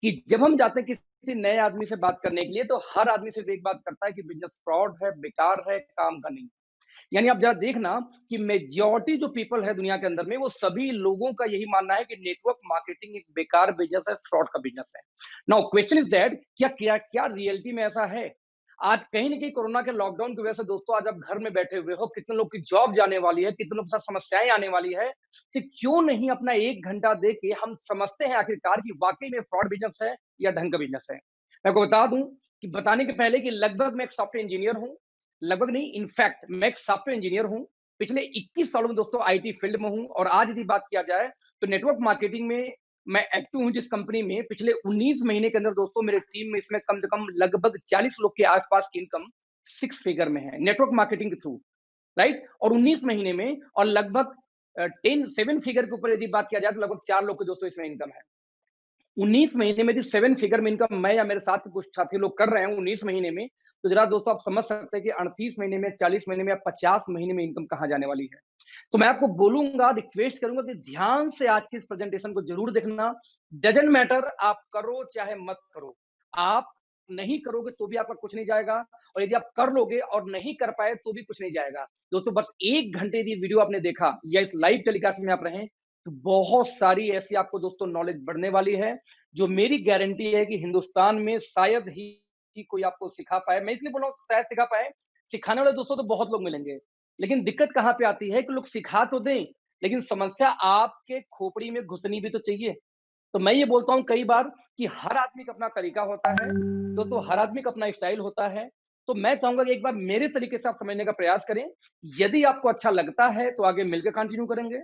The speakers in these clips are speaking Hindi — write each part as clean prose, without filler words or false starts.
कि जब हम जाते हैं किसी नए आदमी से बात करने के लिए, तो हर आदमी सिर्फ एक बात करता है कि बिजनेस फ्रॉड है, बेकार है, काम का नहीं। यानी आप जरा देखना कि मेजॉरिटी जो पीपल है दुनिया के अंदर में, वो सभी लोगों का यही मानना है कि नेटवर्क मार्केटिंग एक बेकार बिजनेस है, फ्रॉड का बिजनेस है। नाउ क्वेश्चन इज दैट, क्या क्या क्या रियलिटी में ऐसा है? आज कहीं ना कहीं कोरोना के लॉकडाउन की वजह से दोस्तों, आज आप घर में बैठे हुए हो, कितने लोग की जॉब जाने वाली है, कितने लोग के साथ समस्याएं आने वाली है, कि क्यों नहीं अपना 1 घंटा दे के हम समझते हैं आखिरकार कि वाकई में फ्रॉड बिजनेस है या ढंग का बिजनेस है। मैं आपको बता दूं कि बताने के पहले कि लगभग मैं एक सॉफ्टवेयर इंजीनियर हूं, लगभग नहीं, इनफैक्ट मैं एक सॉफ्टवेयर इंजीनियर हूं। पिछले 21 सालों में दोस्तों आईटी फील्ड में हूं, और आज यदि बात किया जाए तो नेटवर्क मार्केटिंग में मैं एक्टिव हूं। जिस कंपनी में पिछले 19 महीने के अंदर दोस्तों, मेरे टीम में इसमें कम से कम लगभग 40 लोग के आसपास की इनकम 6 फिगर में है, नेटवर्क मार्केटिंग के थ्रू, राइट। और 19 महीने में, और लगभग 7 फिगर के ऊपर यदि बात किया जाए तो लगभग 4 लोग के दोस्तों इसमें इनकम है। 19 महीने में यदि 7 फिगर में इनकम मैं या मेरे साथ के कुछ साथी लोग कर रहे हैं 19 महीने में, तो जरा दोस्तों आप समझ सकते हैं कि 38 महीने में, 40 महीने में या 50 महीने में इनकम कहाँ जाने वाली है। तो मैं आपको बोलूंगा, रिक्वेस्ट करूंगा कि ध्यान से आज की इस प्रेजेंटेशन को जरूर देखना। डजंट मैटर आप करो चाहे मत करो, आप नहीं करोगे तो भी आपका कुछ नहीं जाएगा, और यदि आप कर लोगे और नहीं कर पाए तो भी कुछ नहीं जाएगा। दोस्तों बस 1 घंटे यदि वीडियो आपने देखा या इस लाइव टेलीकास्ट में आप रहे, तो बहुत सारी ऐसी आपको दोस्तों नॉलेज बढ़ने वाली है, जो मेरी गारंटी है कि हिंदुस्तान में शायद ही कोई आपको सिखा पाए। मैं इसलिए बोल रहा हूँ शायद सिखा पाए, सिखाने वाले दोस्तों तो बहुत लोग मिलेंगे, लेकिन दिक्कत कहाँ पे आती है कि लोग सिखा तो दें, लेकिन समस्या आपके खोपड़ी में घुसनी भी तो चाहिए। तो मैं ये बोलता हूँ कई बार कि हर आदमी का अपना तरीका होता है, दोस्तों हर आदमी का अपना स्टाइल होता है। तो मैं चाहूंगा कि एक बार मेरे तरीके से आप समझने का प्रयास करें। यदि आपको अच्छा लगता है तो आगे मिलकर कंटिन्यू करेंगे।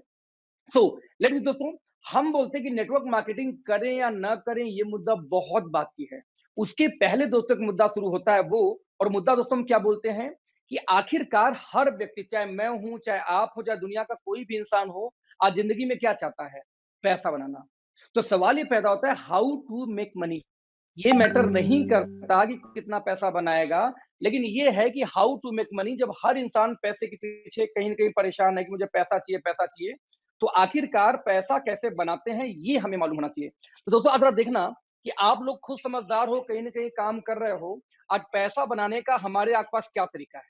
सो लेट्स दोस्तों, हम बोलते हैं कि नेटवर्क मार्केटिंग करें या ना करें, ये मुद्दा बहुत बात की है। उसके पहले दोस्तों एक मुद्दा शुरू होता है वो, और मुद्दा दोस्तों हम क्या बोलते हैं कि आखिरकार हर व्यक्ति, चाहे मैं हूं, चाहे आप हो, चाहे दुनिया का कोई भी इंसान हो, आज जिंदगी में क्या चाहता है? पैसा बनाना। तो सवाल ये पैदा होता है, हाउ टू मेक मनी। ये मैटर नहीं करता कि कितना पैसा बनाएगा, लेकिन ये है कि हाउ टू मेक मनी। जब हर इंसान पैसे के पीछे कहीं ना कहीं परेशान है कि मुझे पैसा चाहिए, पैसा चाहिए, तो आखिरकार पैसा कैसे बनाते हैं ये हमें मालूम होना चाहिए। तो दोस्तों आप जरा देखना कि आप लोग खुद समझदार हो, कहीं ना कहीं काम कर रहे हो। आज पैसा बनाने का हमारे आपके पास क्या तरीका है?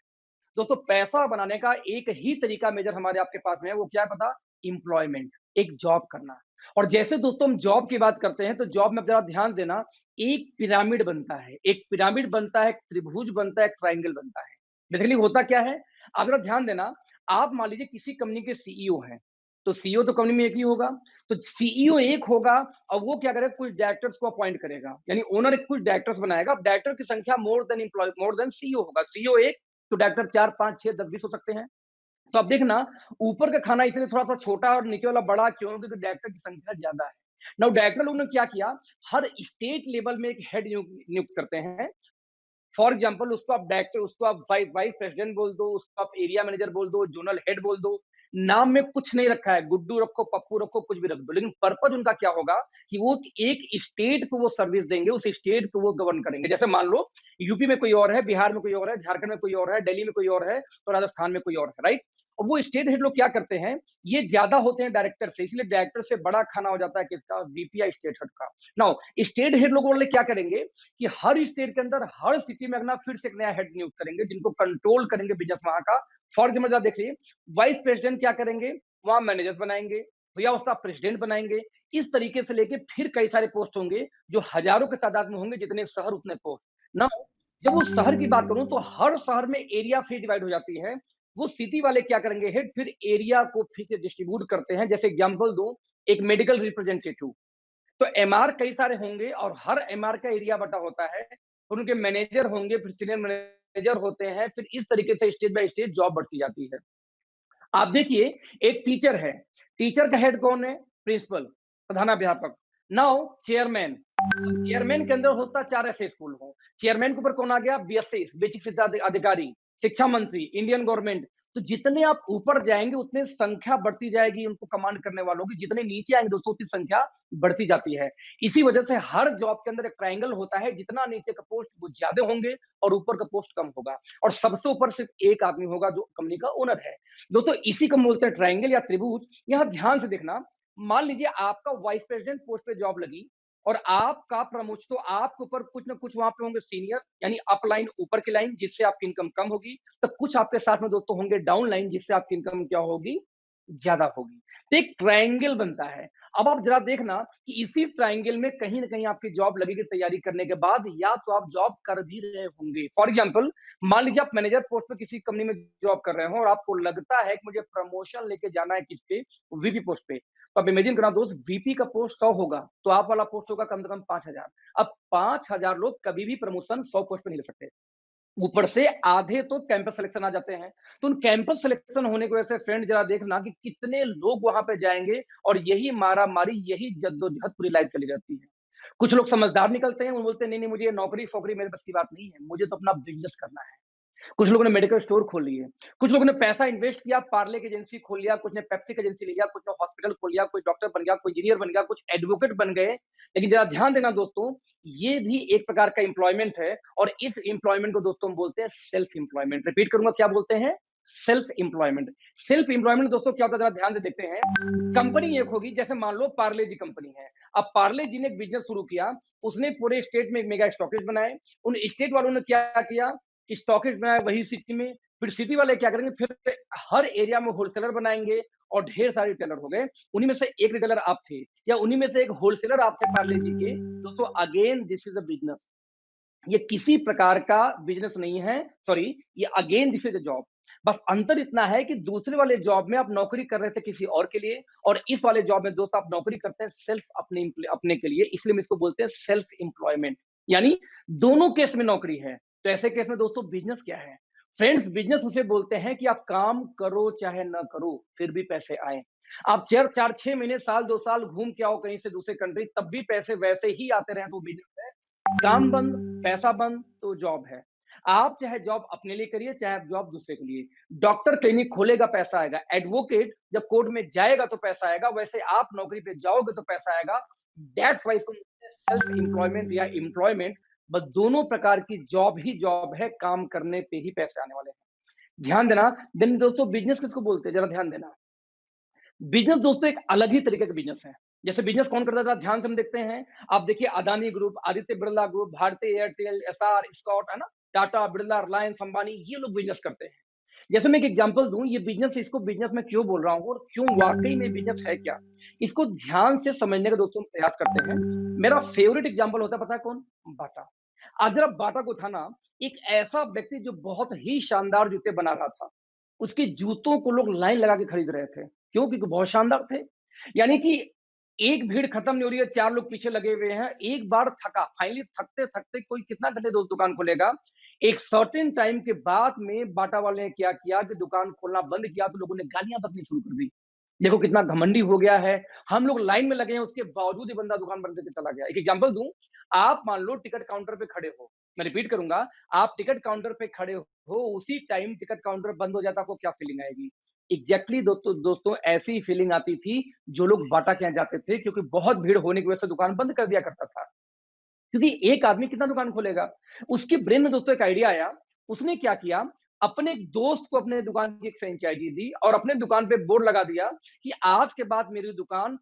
दोस्तों पैसा बनाने का एक ही तरीका मेजर हमारे आपके पास में है, वो क्या है पता? इंप्लॉयमेंट, एक जॉब करना। और जैसे दोस्तों हम जॉब की बात करते हैं, तो जॉब में जरा ध्यान देना, एक पिरामिड बनता है, एक पिरामिड बनता है, एक त्रिभुज बनता है, एक ट्राइंगल बनता है। बेसिकली होता क्या है, आप जरा ध्यान देना। आप मान लीजिए किसी कंपनी के सीईओ हैं, तो सीईओ तो कंपनी में एक ही होगा। तो सीईओ एक होगा, और वो क्या करेगा, कुछ डायरेक्टर्स को अपॉइंट करेगा, यानी ओनर एक कुछ डायरेक्टर्स बनाएगा। डायरेक्टर की संख्या more than employ, more than CEO होगा। सीईओ एक, तो डायरेक्टर 4, 5, 6, 10, 20 हो सकते हैं। तो अब देखना, ऊपर का खाना इसलिए थोड़ा सा छोटा और नीचे वाला बड़ा क्यों? क्योंकि डायरेक्टर की संख्या ज्यादा है। नाउ डायरेक्टर लोगों ने क्या किया, हर स्टेट लेवल में एक हेड नियुक्त करते हैं। फॉर एग्जाम्पल उसको आप डायरेक्टर, उसको आप वाइस प्रेसिडेंट बोल दो, उसको आप एरिया मैनेजर बोल दो, जोनल हेड बोल दो। नाम में कुछ नहीं रखा है, गुड्डू रखो, पप्पू रखो, कुछ भी रख दो, लेकिन पर्पज उनका क्या होगा कि वो एक स्टेट को वो सर्विस देंगे, उस स्टेट को वो गवर्न करेंगे। जैसे मान लो यूपी में कोई और है, बिहार में कोई और है, झारखंड में कोई और है, दिल्ली में कोई और है, तो राजस्थान में कोई और है, राइट। और वो स्टेट हेड लोग क्या करते हैं, ये ज्यादा होते हैं डायरेक्टर से, इसलिए डायरेक्टर से बड़ा खाना हो जाता है किसका? वीपीआई स्टेट हेड का। नाउ स्टेट हेड लोग वाले क्या करेंगे कि हर स्टेट के अंदर, हर सिटी में अपना फिर से एक नया हेड नियुक्त करेंगे, जिनको कंट्रोल करेंगे बिजनेस वहां का। फॉर एग्जाम्पल देखिए, वाइस प्रेसिडेंट क्या करेंगे, वहां मैनेजर बनाएंगे, भैया उसका प्रेसिडेंट बनाएंगे। इस तरीके से लेके फिर कई सारे पोस्ट होंगे, जो हजारों की तादाद में होंगे, जितने शहर उतने पोस्ट ना। जब वो शहर की बात करूं, तो हर शहर में एरिया फिर डिवाइड हो जाती है। वो सिटी वाले क्या करेंगे, हेड फिर एरिया को फिर से डिस्ट्रीब्यूट करते हैं। जैसे एग्जाम्पल दो, एक मेडिकल रिप्रेजेंटेटिव, तो एमआर कई सारे होंगे, और हर एमआर का एरिया बटा होता है, और उनके मैनेजर होंगे, फिर सीनियर मैनेजर होते हैं, फिर इस तरीके से स्टेज बाय स्टेज जॉब बढ़ती जाती है। आप देखिए, एक टीचर है, टीचर का हेड कौन है? प्रिंसिपल, प्रधानाध्यापक। नाउ चेयरमैन, चेयरमैन के अंदर होता 4 ऐसे स्कूल हो। चेयरमैन के ऊपर कौन आ गया? बीएससी, बेसिक शिक्षा अधिकारी, शिक्षा मंत्री, इंडियन गवर्नमेंट। तो जितने आप ऊपर जाएंगे उतने संख्या बढ़ती जाएगी उनको कमांड करने वालों की, जितने नीचे आएंगे दोस्तों उतनी संख्या बढ़ती जाती है। इसी वजह से हर जॉब के अंदर एक ट्रायंगल होता है, जितना नीचे का पोस्ट वो ज्यादा होंगे और ऊपर का पोस्ट कम होगा, और सबसे ऊपर सिर्फ एक आदमी होगा जो कंपनी का ओनर है। दोस्तों इसी को बोलते हैं ट्रायंगल या त्रिभुज। यहां ध्यान से देखना, मान लीजिए आपका वाइस प्रेसिडेंट पोस्ट पे जॉब लगी, और आपका प्रमोशन तो आपके ऊपर कुछ ना कुछ वहाँ पे होंगे सीनियर, यानी अप लाइन ऊपर की लाइन जिससे आपकी इनकम कम होगी, तो कुछ आपके साथ में दोस्तों होंगे डाउन लाइन जिससे आपकी इनकम क्या होगी? ज़्यादा होगी। तो एक ट्रायंगल बनता है। अब आप ज़रा देखना कि इसी ट्रायंगल में कहीं न कहीं आपकी जॉब लगेगी तैयारी करने के बाद, या तो आप जॉब कर भी रहे होंगे। फॉर एग्ज़ाम्पल मान लीजिए आप मैनेजर पोस्ट पे किसी कंपनी में जॉब कर रहे हो और आपको लगता है कि मुझे प्रमोशन लेके जाना है किस पे? वीपी पोस्ट पे। तो आप इमेजिन करना दोस्त, वीपी का पोस्ट 100 होगा, तो आप वाला पोस्ट होगा कम से कम 5,000। अब 5,000 लोग कभी भी प्रमोशन 100 पोस्ट पे नहीं ले सकते। ऊपर से आधे तो कैंपस सिलेक्शन आ जाते हैं। तो उन कैंपस सिलेक्शन होने की वजह से फ्रेंड ज़रा देखना कि कितने लोग वहाँ पे जाएँगे और यही मारा-मारी, यही जद्दोजहद पूरी लाइफ़ चली जाती है। कुछ लोग समझदार निकलते हैं, वो बोलते हैं, नहीं-नहीं मुझे ये नौकरी-फोकरी मेरे बस की बात नहीं है, मुझे तो अपना बिज़नेस करना है। कुछ लोगों ने मेडिकल स्टोर खोल लिए, कुछ लोगों ने पैसा इन्वेस्ट किया, पार्ले की एजेंसी खोल लिया, कुछ ने पेप्सी की एजेंसी ले लिया, कुछ ने हॉस्पिटल खोल लिया, कोई डॉक्टर बन गया, कोई इंजीनियर बन गया, कुछ एडवोकेट बन गए। लेकिन ज़रा ध्यान देना दोस्तों, ये भी एक प्रकार का एम्प्लॉयमेंट है और इस एम्प्लॉयमेंट को दोस्तों हम बोलते हैं सेल्फ एम्प्लॉयमेंट। रिपीट करूँगा, क्या बोलते हैं? Self employment. सेल्फ एम्प्लॉयमेंट दोस्तों क्या होता है, ज़रा ध्यान से देखते हैं। कंपनी एक होगी, जैसे मान लो पार्ले जी कंपनी है। अब पार्ले जी ने एक बिज़नेस शुरू किया, उसने पूरे स्टेट में एक मेगा स्टॉकेज बनाए। उन स्टेट वालों ने क्या किया, स्टॉकेज बनाया वही सिटी में, फिर सिटी वाले क्या करेंगे, फिर हर एरिया में होलसेलर बनाएँगे और ढेर सारे रिटेलर हो गए। उन्हीं में से एक रिटेलर आप थे या उन्हीं में से एक होलसेलर आप थे पार्ले जी के। दोस्तों again this is a business. ये किसी प्रकार का बिज़नेस नहीं है, सॉरी, ये again this is a job. बस अंतर इतना है कि दूसरे वाले जॉब में आप नौकरी कर रहे थे किसी और के लिए और इस वाले जॉब में दोस्त आप नौकरी करते हैं सिर्फ अपने के लिए, इसलिए हम इसको बोलते हैं सेल्फ एम्प्लॉयमेंट। यानी दोनों केस में नौकरी है। तो ऐसे केस में दोस्तों बिज़नेस क्या है? फ्रेंड्स, बिज़नेस उसे बोलते हैं कि आप काम करो चाहे ना करो, फिर भी पैसे आएँ। आप 4 6 महीने, साल 2 साल घूम के आओ कहीं से दूसरे कंट्री, तब भी पैसे वैसे ही आते रहें तो बिज़नेस है। काम बंद, पैसा बंद तो जॉब है। आप चाहे जॉब अपने लिए करिए, चाहे आप जॉब दूसरे के लिए। डॉक्टर क्लिनिक खोलेगा, पैसा आएगा। एडवोकेट जब कोर्ट में जाएगा तो पैसा आएगा, वैसे आप नौकरी पे जाओगे तो पैसा आएगा। दैट्स व्हाई इसको सेल्फ एम्प्लॉयमेंट या एम्प्लॉयमेंट, बस दोनों प्रकार की जॉब ही जॉब है, काम करने पे ही पैसे आने वाले हैं। ध्यान देना, देन दोस्तों बिज़नेस किसको बोलते हैं? ज़रा ध्यान देना। बिज़नेस दोस्तों एक अलग ही तरीके का बिज़नेस है। जैसे बिज़नेस कौन करता था, ध्यान से हम देखते हैं। आप देखिए Adani group, Aditya Birla group, Bharti Airtel, Essar, Scott, है ना? टाटा, बिरला, रिलायंस, अंबानी, ये लोग बिज़नेस करते हैं। जैसे मैं एक एग्ज़ाम्पल दूँ, ये बिज़नेस, इसको बिज़नेस मैं क्यों बोल रहा हूँ और क्यों वाक़ई में बिज़नेस है क्या? इसको ध्यान से समझने का दोस्तों हम प्रयास करते हैं। मेरा फ़ेवरेट एग्ज़ाम्पल होता है, पता है कौन? बाटा। आज जरा बाटा को था ना, एक ऐसा व्यक्ति जो बहुत ही शानदार जूते बना रहा था। उसके जूतों को लोग लाइन लगा के खरीद रहे थे। क्यों? क्योंकि बहुत शानदार थे। यानी कि एक भीड़ खत्म नहीं हो रही है, 4 लोग पीछे लगे हुए हैं। एक बार थका, फाइनली थकते-थकते कोई कितना घंटे दुकान खोलेगा? एक सर्टेन टाइम के बाद में बाटा वाले ने क्या किया कि दुकान खोलना बंद किया, तो लोगों ने गालियाँ बकनी शुरू कर दी। देखो कितना घमंडी हो गया है, हम लोग लाइन में लगे हैं, उसके बावजूद ये बंदा दुकान बंद करके चला गया। एक एग्ज़ाम्पल दूँ, आप मान लो टिकट काउंटर पे खड़े हो, मैं रिपीट करूँगा, आप टिकट काउंटर पे खड़े हो, उसी टाइम टिकट काउंटर बंद हो जाता, आपको क्या फीलिंग आएगी? एग्ज़ैक्टली दोस्तों ऐसी ही फीलिंग आती थी, जो लोग बाटा के यहाँ जाते थे, क्योंकि बहुत भीड़ होने की वजह से दुकान बंद कर दिया करता था। क्योंकि एक आदमी कितना दुकान खोलेगा? उसके ब्रेन में दोस्तों एक आइडिया आया, उसने क्या किया, अपने एक दोस्त को अपने दुकान की एक फ्रैंचाइज़ी दी और अपने दुकान पे बोर्ड लगा दिया कि आज के बाद मेरी दुकान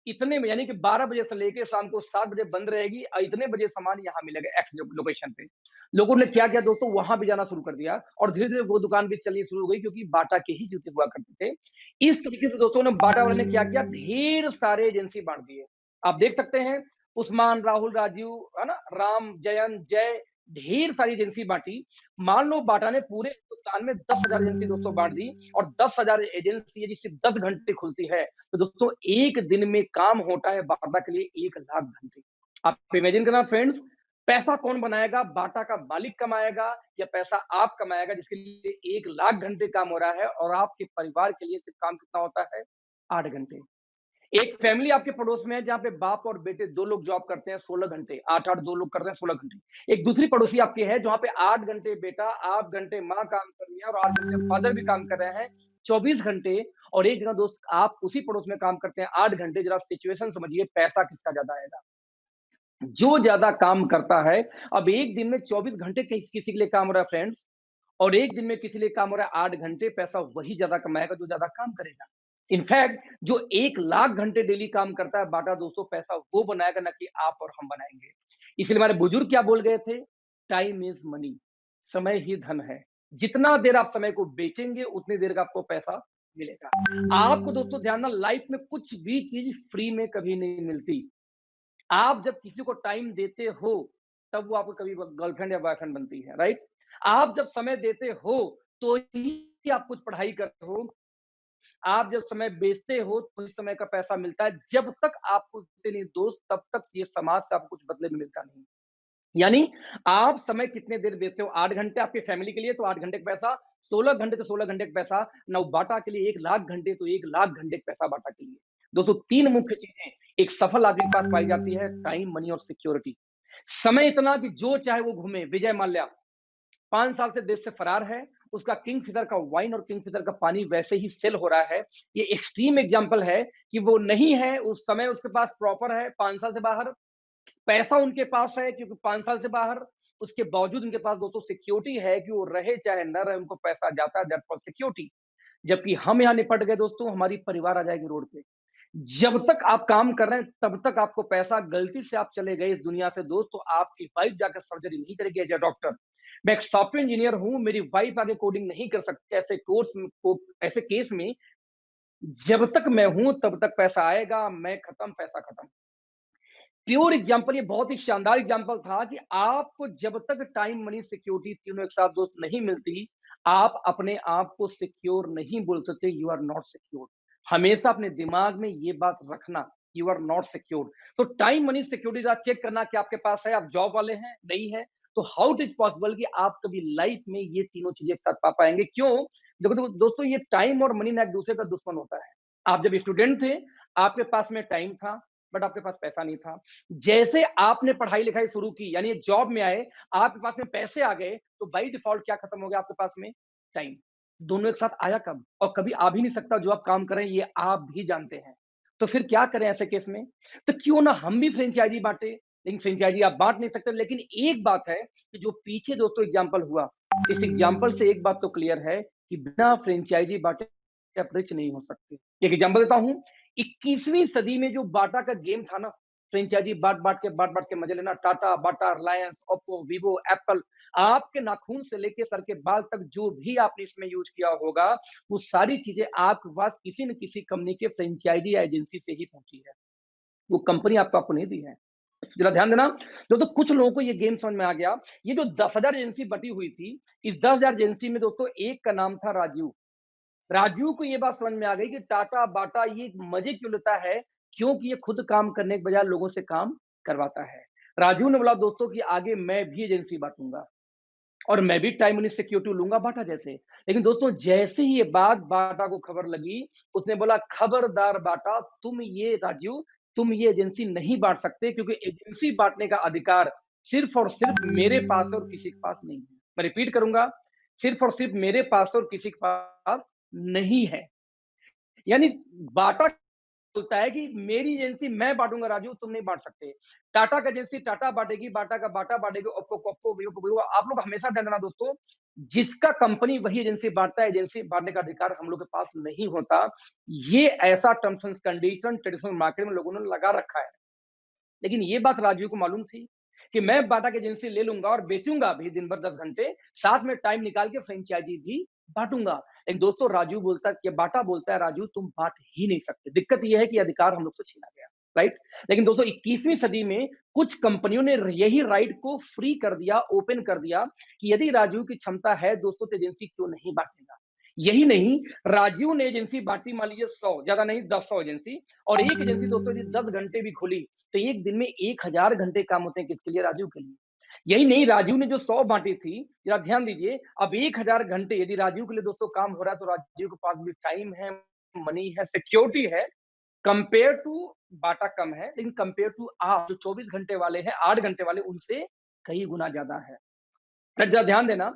इतने में, यानी कि 12 बजे से लेके शाम को 7 बजे बंद रहेगी और इतने बजे सामान यहाँ मिलेगा एक्स लोकेशन पे। लोगों ने क्या किया दोस्तों, वहाँ भी जाना शुरू कर दिया और धीरे-धीरे वो दुकान भी चलनी शुरू हो गई, क्योंकि बाटा के ही जूते हुआ करते थे। इस तरीके से दोस्तों ने बाटा वाले ने क्या किया, ढेर सारे एजेंसी बाँट दिए। आप देख सकते हैं, उस्मान, राहुल, राजीव, है ना? राम, जयंत, जय, ढेर सारी एजेंसी बाँटी। मान लो बाटा ने पूरे हिंदुस्तान में 10,000 एजेंसी दोस्तों बाँट दी और 10,000 एजेंसी यदि सिर्फ 10 घंटे खुलती है, तो दोस्तों 1 दिन में काम होता है बाटा के लिए 1 लाख घंटे। आप इमेजिन करना फ्रेंड्स, पैसा कौन बनाएगा? बाटा का मालिक कमाएगा या पैसा आप कमाएगा, जिसके लिए 1 लाख घंटे काम हो रहा है और आपके परिवार के लिए सिर्फ काम कितना होता है? 8 घंटे। एक फैमिली आपके पड़ोस में है जहाँ पे बाप और बेटे 2 लोग जॉब करते हैं 16 घंटे, 8-8 2 लोग करते हैं 16 घंटे। एक दूसरी पड़ोसी आपकी है जहाँ पे 8 घंटे बेटा, 8 घंटे माँ काम कर रही है और 8 घंटे फादर भी काम कर रहे हैं, 24 घंटे। और एक जगह दोस्त आप उसी पड़ोस में काम करते हैं 8 घंटे, ज़रा सिचुएशन समझिए, पैसा किसका ज़्यादा आएगा? जो ज़्यादा काम करता है। अब एक दिन में 24 घंटे किसी के लिए काम हो रहा है फ्रेंड्स, और एक दिन में किसी लिए काम हो रहा है 8 घंटे, पैसा वही ज़्यादा कमाएगा जो ज़्यादा काम करेगा। इनफैक्ट जो 1 लाख घंटे डेली काम करता है बाटा दोस्तों, पैसा वो बनाएगा ना कि आप और हम बनाएँगे। इसलिए हमारे बुजुर्ग क्या बोल गए थे? टाइम इज़ मनी, समय ही धन है। जितना देर आप समय को बेचेंगे, उतनी देर का आपको पैसा मिलेगा। आपको दोस्तों ध्यान ना, लाइफ में कुछ भी चीज़ फ्री में कभी नहीं मिलती। आप जब किसी को टाइम देते हो, तब वो आपको कभी गर्लफ्रेंड या बॉयफ्रेंड बनती है, राइट? आप जब समय देते हो, तो ही आप कुछ पढ़ाई करते हो। आप जब समय बेचते हो, तो इस समय का पैसा मिलता है। जब तक आप कुछ देते नहीं दोस्त, तब तक ये समाज से आपको कुछ बदले में मिलता नहीं। यानी आप समय कितने देर बेचते हो? 8 घंटे आपकी फैमिली के लिए तो 8 घंटे का पैसा, 16 घंटे तो 16 घंटे का पैसा, ना बाटा के लिए 1 लाख घंटे तो 1 लाख घंटे का पैसा बाटा के लिए। दोस्तों 3 मुख्य चीज़ें एक सफल आदमी के पास पाई जाती है, टाइम, मनी और सिक्योरिटी। समय इतना कि जो चाहे वो घूमे, विजय माल्या 5 साल से देश से फरार है, उसका किंगफिशर का वाइन और किंगफिशर का पानी वैसे ही सेल हो रहा है। ये एक्सट्रीम एग्ज़ाम्पल है कि वो नहीं है, उस समय उसके पास प्रॉपर है, 5 साल से बाहर, पैसा उनके पास है क्योंकि 5 साल से बाहर, उसके बावजूद उनके पास दोस्तों सिक्योरिटी है कि वो रहे चाहे ना रहे, उनको पैसा जाता है, दैट्स कॉल्ड सिक्योरिटी। जबकि हम यहाँ निपट गए दोस्तों, हमारी परिवार आ जाएगी रोड पे। जब तक आप काम कर रहे हैं, तब तक आपको पैसा, गलती से आप चले गए इस दुनिया से दोस्त, तो आपकी वाइफ जाकर सर्जरी नहीं करेगी एज़ अ डॉक्टर। मैं एक सॉफ्टवेयर इंजीनियर हूँ, मेरी वाइफ आगे कोडिंग नहीं कर सकती। ऐसे केस में जब तक मैं हूँ, तब तक पैसा आएगा, मैं खत्म, पैसा खत्म। प्योर एग्जांपल, ये बहुत ही शानदार एग्जांपल था कि आपको जब तक टाइम, मनी, सिक्योरिटी तीनों एक साथ दोस्त नहीं मिलती, आप अपने आप को सिक्योर नहीं बोल सकते, यू आर नॉट सिक्योर। हमेशा अपने दिमाग में ये बात रखना, यू आर नॉट सिक्योर। तो टाइम, मनी, सिक्योरिटी आप चेक करना कि आपके पास है, आप जॉब वाले हैं, नहीं है, तो हाउ इट इज पॉसिबल कि आप कभी लाइफ में ये तीनों चीजें एक साथ पा पाएंगे? क्यों? देखो देखो दोस्तों, ये टाइम और मनी ना एक दूसरे का दुश्मन होता है। आप जब स्टूडेंट थे, आपके पास में टाइम था, बट आपके पास पैसा नहीं था। जैसे आपने पढ़ाई-लिखाई शुरू की, यानी जॉब में आए, आपके पास में पैसे आ गए, तो बाय डिफ़ॉल्ट क्या खत्म हो गया आपके पास में? टाइम। दोनों एक साथ आया कब? और कभी आ भी नहीं सकता, जो आप काम कर रहे हैं, ये आप भी जानते हैं। तो फिर क्या करें ऐसे केस में? तो क्यों ना हम भी फ्रेंचाइज़ी बाँटे? लेकिन फ्रेंचाइज़ी आप बाँट नहीं सकते, लेकिन एक बात है कि जो पीछे दोस्तों एग्ज़ाम्पल हुआ, इस एग्ज़ाम्पल से एक बात तो क्लियर है कि बिना फ्रेंचाइज़ी बाँटे आप रिच नहीं हो सकते। एक एग्ज़ाम्पल देता हूँ, 21वीं सदी में जो बाटा का गेम था ना, फ्रेंचाइज़ी बाँट-बाँट के मज़े लेना, टाटा, बाटा, रिलायंस, ओप्पो, वीवो, एप्पल, आपके नाखून से लेके सर के बाल तक जो भी आपने इसमें यूज़ किया होगा, वो सारी चीज़ें आपके पास किसी न किसी कंपनी के फ्रेंचाइज़ी या एजेंसी से ही पहुँची है। वो कंपनी आपको नहीं दी है। ज़रा ध्यान देना, दोस्तों कुछ लोगों को ये गेम समझ में आ गया। ये जो 10,000 एजेंसी बटी हुई थी, इस 10,000 एजेंसी में दोस्तों एक का नाम था राजीव। राजू को ये बात समझ में आ गई कि टाटा, बाटा ये मज़े क्यों लेता है? क्योंकि ये खुद काम करने के बजाय लोगों से काम करवाता है। राजू ने बोला दोस्तों कि आगे मैं भी एजेंसी बाँटूँगा और मैं भी टाइम मनी सिक्योरिटी लूँगा बाटा जैसे। लेकिन दोस्तों जैसे ही ये बात बाटा को खबर लगी, उसने बोला खबरदार बाटा, तुम ये एजेंसी नहीं बाँट सकते क्योंकि एजेंसी बाँटने का अधिकार सिर्फ़ और सिर्फ़ मेरे पास है और किसी के पास नहीं है। मैं रिपीट करूँगा, सिर्फ़ और सिर्फ़ मेरे पास और किसी के पास नहीं है। यानी बाटा बोलता है कि मेरी एजेंसी मैं बाँटूँगा राजू, तुम नहीं बाँट सकते। टाटा का एजेंसी टाटा बाँटेगी, बाटा का बाटा बाँटेगी, ओप्पो को ओप्पो, वीवो को वीवो। आप लोग हमेशा ध्यान देना दोस्तों, जिसका कंपनी वही एजेंसी बाँटता है, एजेंसी बाँटने का अधिकार हम लोग के पास नहीं होता। ये ऐसा terms and condition traditional market में लोगों ने लगा रखा है। लेकिन ये बात राजीव को मालूम थी कि मैं बाटा की एजेंसी ले लूँगा और बेचूँगा भी दिन भर 10 घंटे, साथ में टाइम निकाल के फ्रेंचाइज़ी भी बाँटूँगा। लेकिन दोस्तों राजू बोलता है या बाटा बोलता है राजू तुम बाँट ही नहीं सकते। दिक्कत ये है कि अधिकार हम लोग से छीना गया, राइट? लेकिन दोस्तों 21वीं सदी में कुछ कंपनियों ने यही राइट को फ्री कर दिया, ओपन कर दिया कि यदि राजू की क्षमता है दोस्तों तो एजेंसी क्यों नहीं बाँटेगा। यही नहीं, राजीव ने एजेंसी बाँटी मान लीजिए 100, ज़्यादा नहीं 10-100 एजेंसी और एक एजेंसी दोस्तों यदि 10 घंटे भी खुली तो एक दिन में 1000 घंटे काम होते हैं किसके लिए? राजीव के लिए। यही नहीं, राजीव ने जो 100 बाँटी थी, ज़रा ध्यान दीजिए, अब 1000 घंटे यदि राजीव के लिए दोस्तों काम हो रहा है, तो राजीव के पास भी टाइम है, मनी है, सिक्योरिटी है, कंपेयर टू बाटा कम है, लेकिन कंपेयर टू आप जो 24 घंटे वाले हैं, 8 घंटे वाले, उनसे कई गुना ज़्यादा है। जरा ध्यान देना,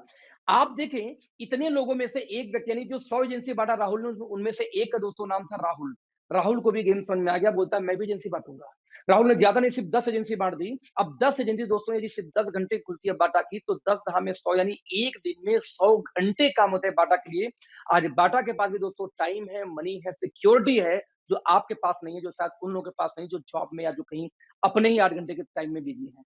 आप देखें इतने लोगों में से एक व्यक्ति यानी जो 100 एजेंसी बाँटा राहुल ने, उनमें से एक का दोस्तों नाम था राहुल। राहुल को भी गेम समझ में आ गया, बोलता है मैं भी एजेंसी बाँटूँगा। राहुल ने ज्यादा नहीं, सिर्फ 10 एजेंसी बांट दी। अब 10 एजेंसी दोस्तों यदि सिर्फ 10 घंटे खुलती है बाटा की, तो 10 दहा में 100, यानी एक दिन में 100 घंटे काम होते हैं बाटा के लिए। आज बाटा के पास भी दोस्तों टाइम है, मनी है, सिक्योरिटी है, जो आपके पास नहीं है, जो शायद उन लोगों के पास नहीं, जो जॉब में या जो कहीं अपने ही 8 घंटे के टाइम में बिजी है।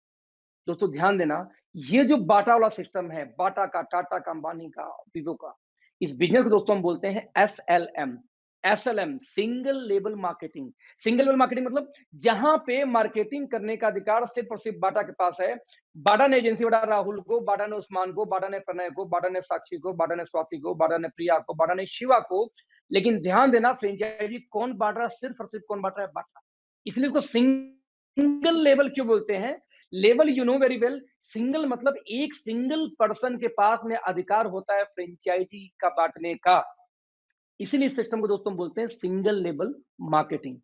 दोस्तों ध्यान देना, ये जो बाटा वाला सिस्टम है, बाटा का, टाटा का, अंबानी का, वीवो का, इस बिजनेस को दोस्तों हम बोलते हैं SLM. SLM, single label marketing. Single label marketing मतलब जहां पे मार्केटिंग करने का अधिकार सिर्फ और सिर्फ बाटा के पास है। बाटा ने एजेंसी बांटा राहुल को, बाटा ने उस्मान को, बाटा ने प्रणय को, बाटा ने साक्षी को, बाटा ने स्वाति को, बाटा ने प्रिया को, बाटा ने शिवा को। लेकिन ध्यान देना, फ्रेंचाइजी कौन बांट रहा है? सिर्फ और सिर्फ कौन बांट रहा है? बाटा। इसलिए इसको सिंगल लेवल क्यों बोलते हैं? Level you know very well. Single मतलब एक सिंगल पर्सन के पास में अधिकार होता है फ्रेंचाइजी का बांटने का। इसीलिए इस सिस्टम को दोस्तों बोलते हैं सिंगल लेवल मार्केटिंग।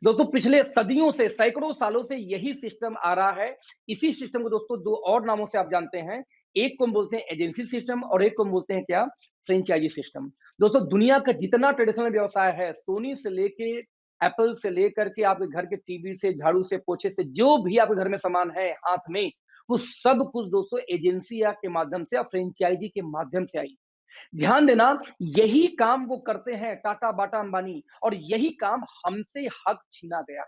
दोस्तों पिछले सदियों से, सैकड़ों सालों से यही सिस्टम आ रहा है। इसी सिस्टम को दोस्तों दो और नामों से आप जानते हैं। एक को हम बोलते हैं एजेंसी सिस्टम और एक को हम बोलते हैं क्या? Franchisee system. दोस्तों दुनिया का जितना ट्रेडिशनल व्यवसाय है, सोनी से लेके एप्पल से लेकर के आपके घर के टीवी से, झाड़ू से, पोछे से, जो भी आपके घर में सामान है हाथ में, वो सब कुछ दोस्तों एजेंसी के माध्यम से या फ्रेंचाइजी के माध्यम से आई। ध्यान देना, यही काम वो करते हैं टाटा, बाटा, अंबानी, और यही काम हमसे हक छीना गया।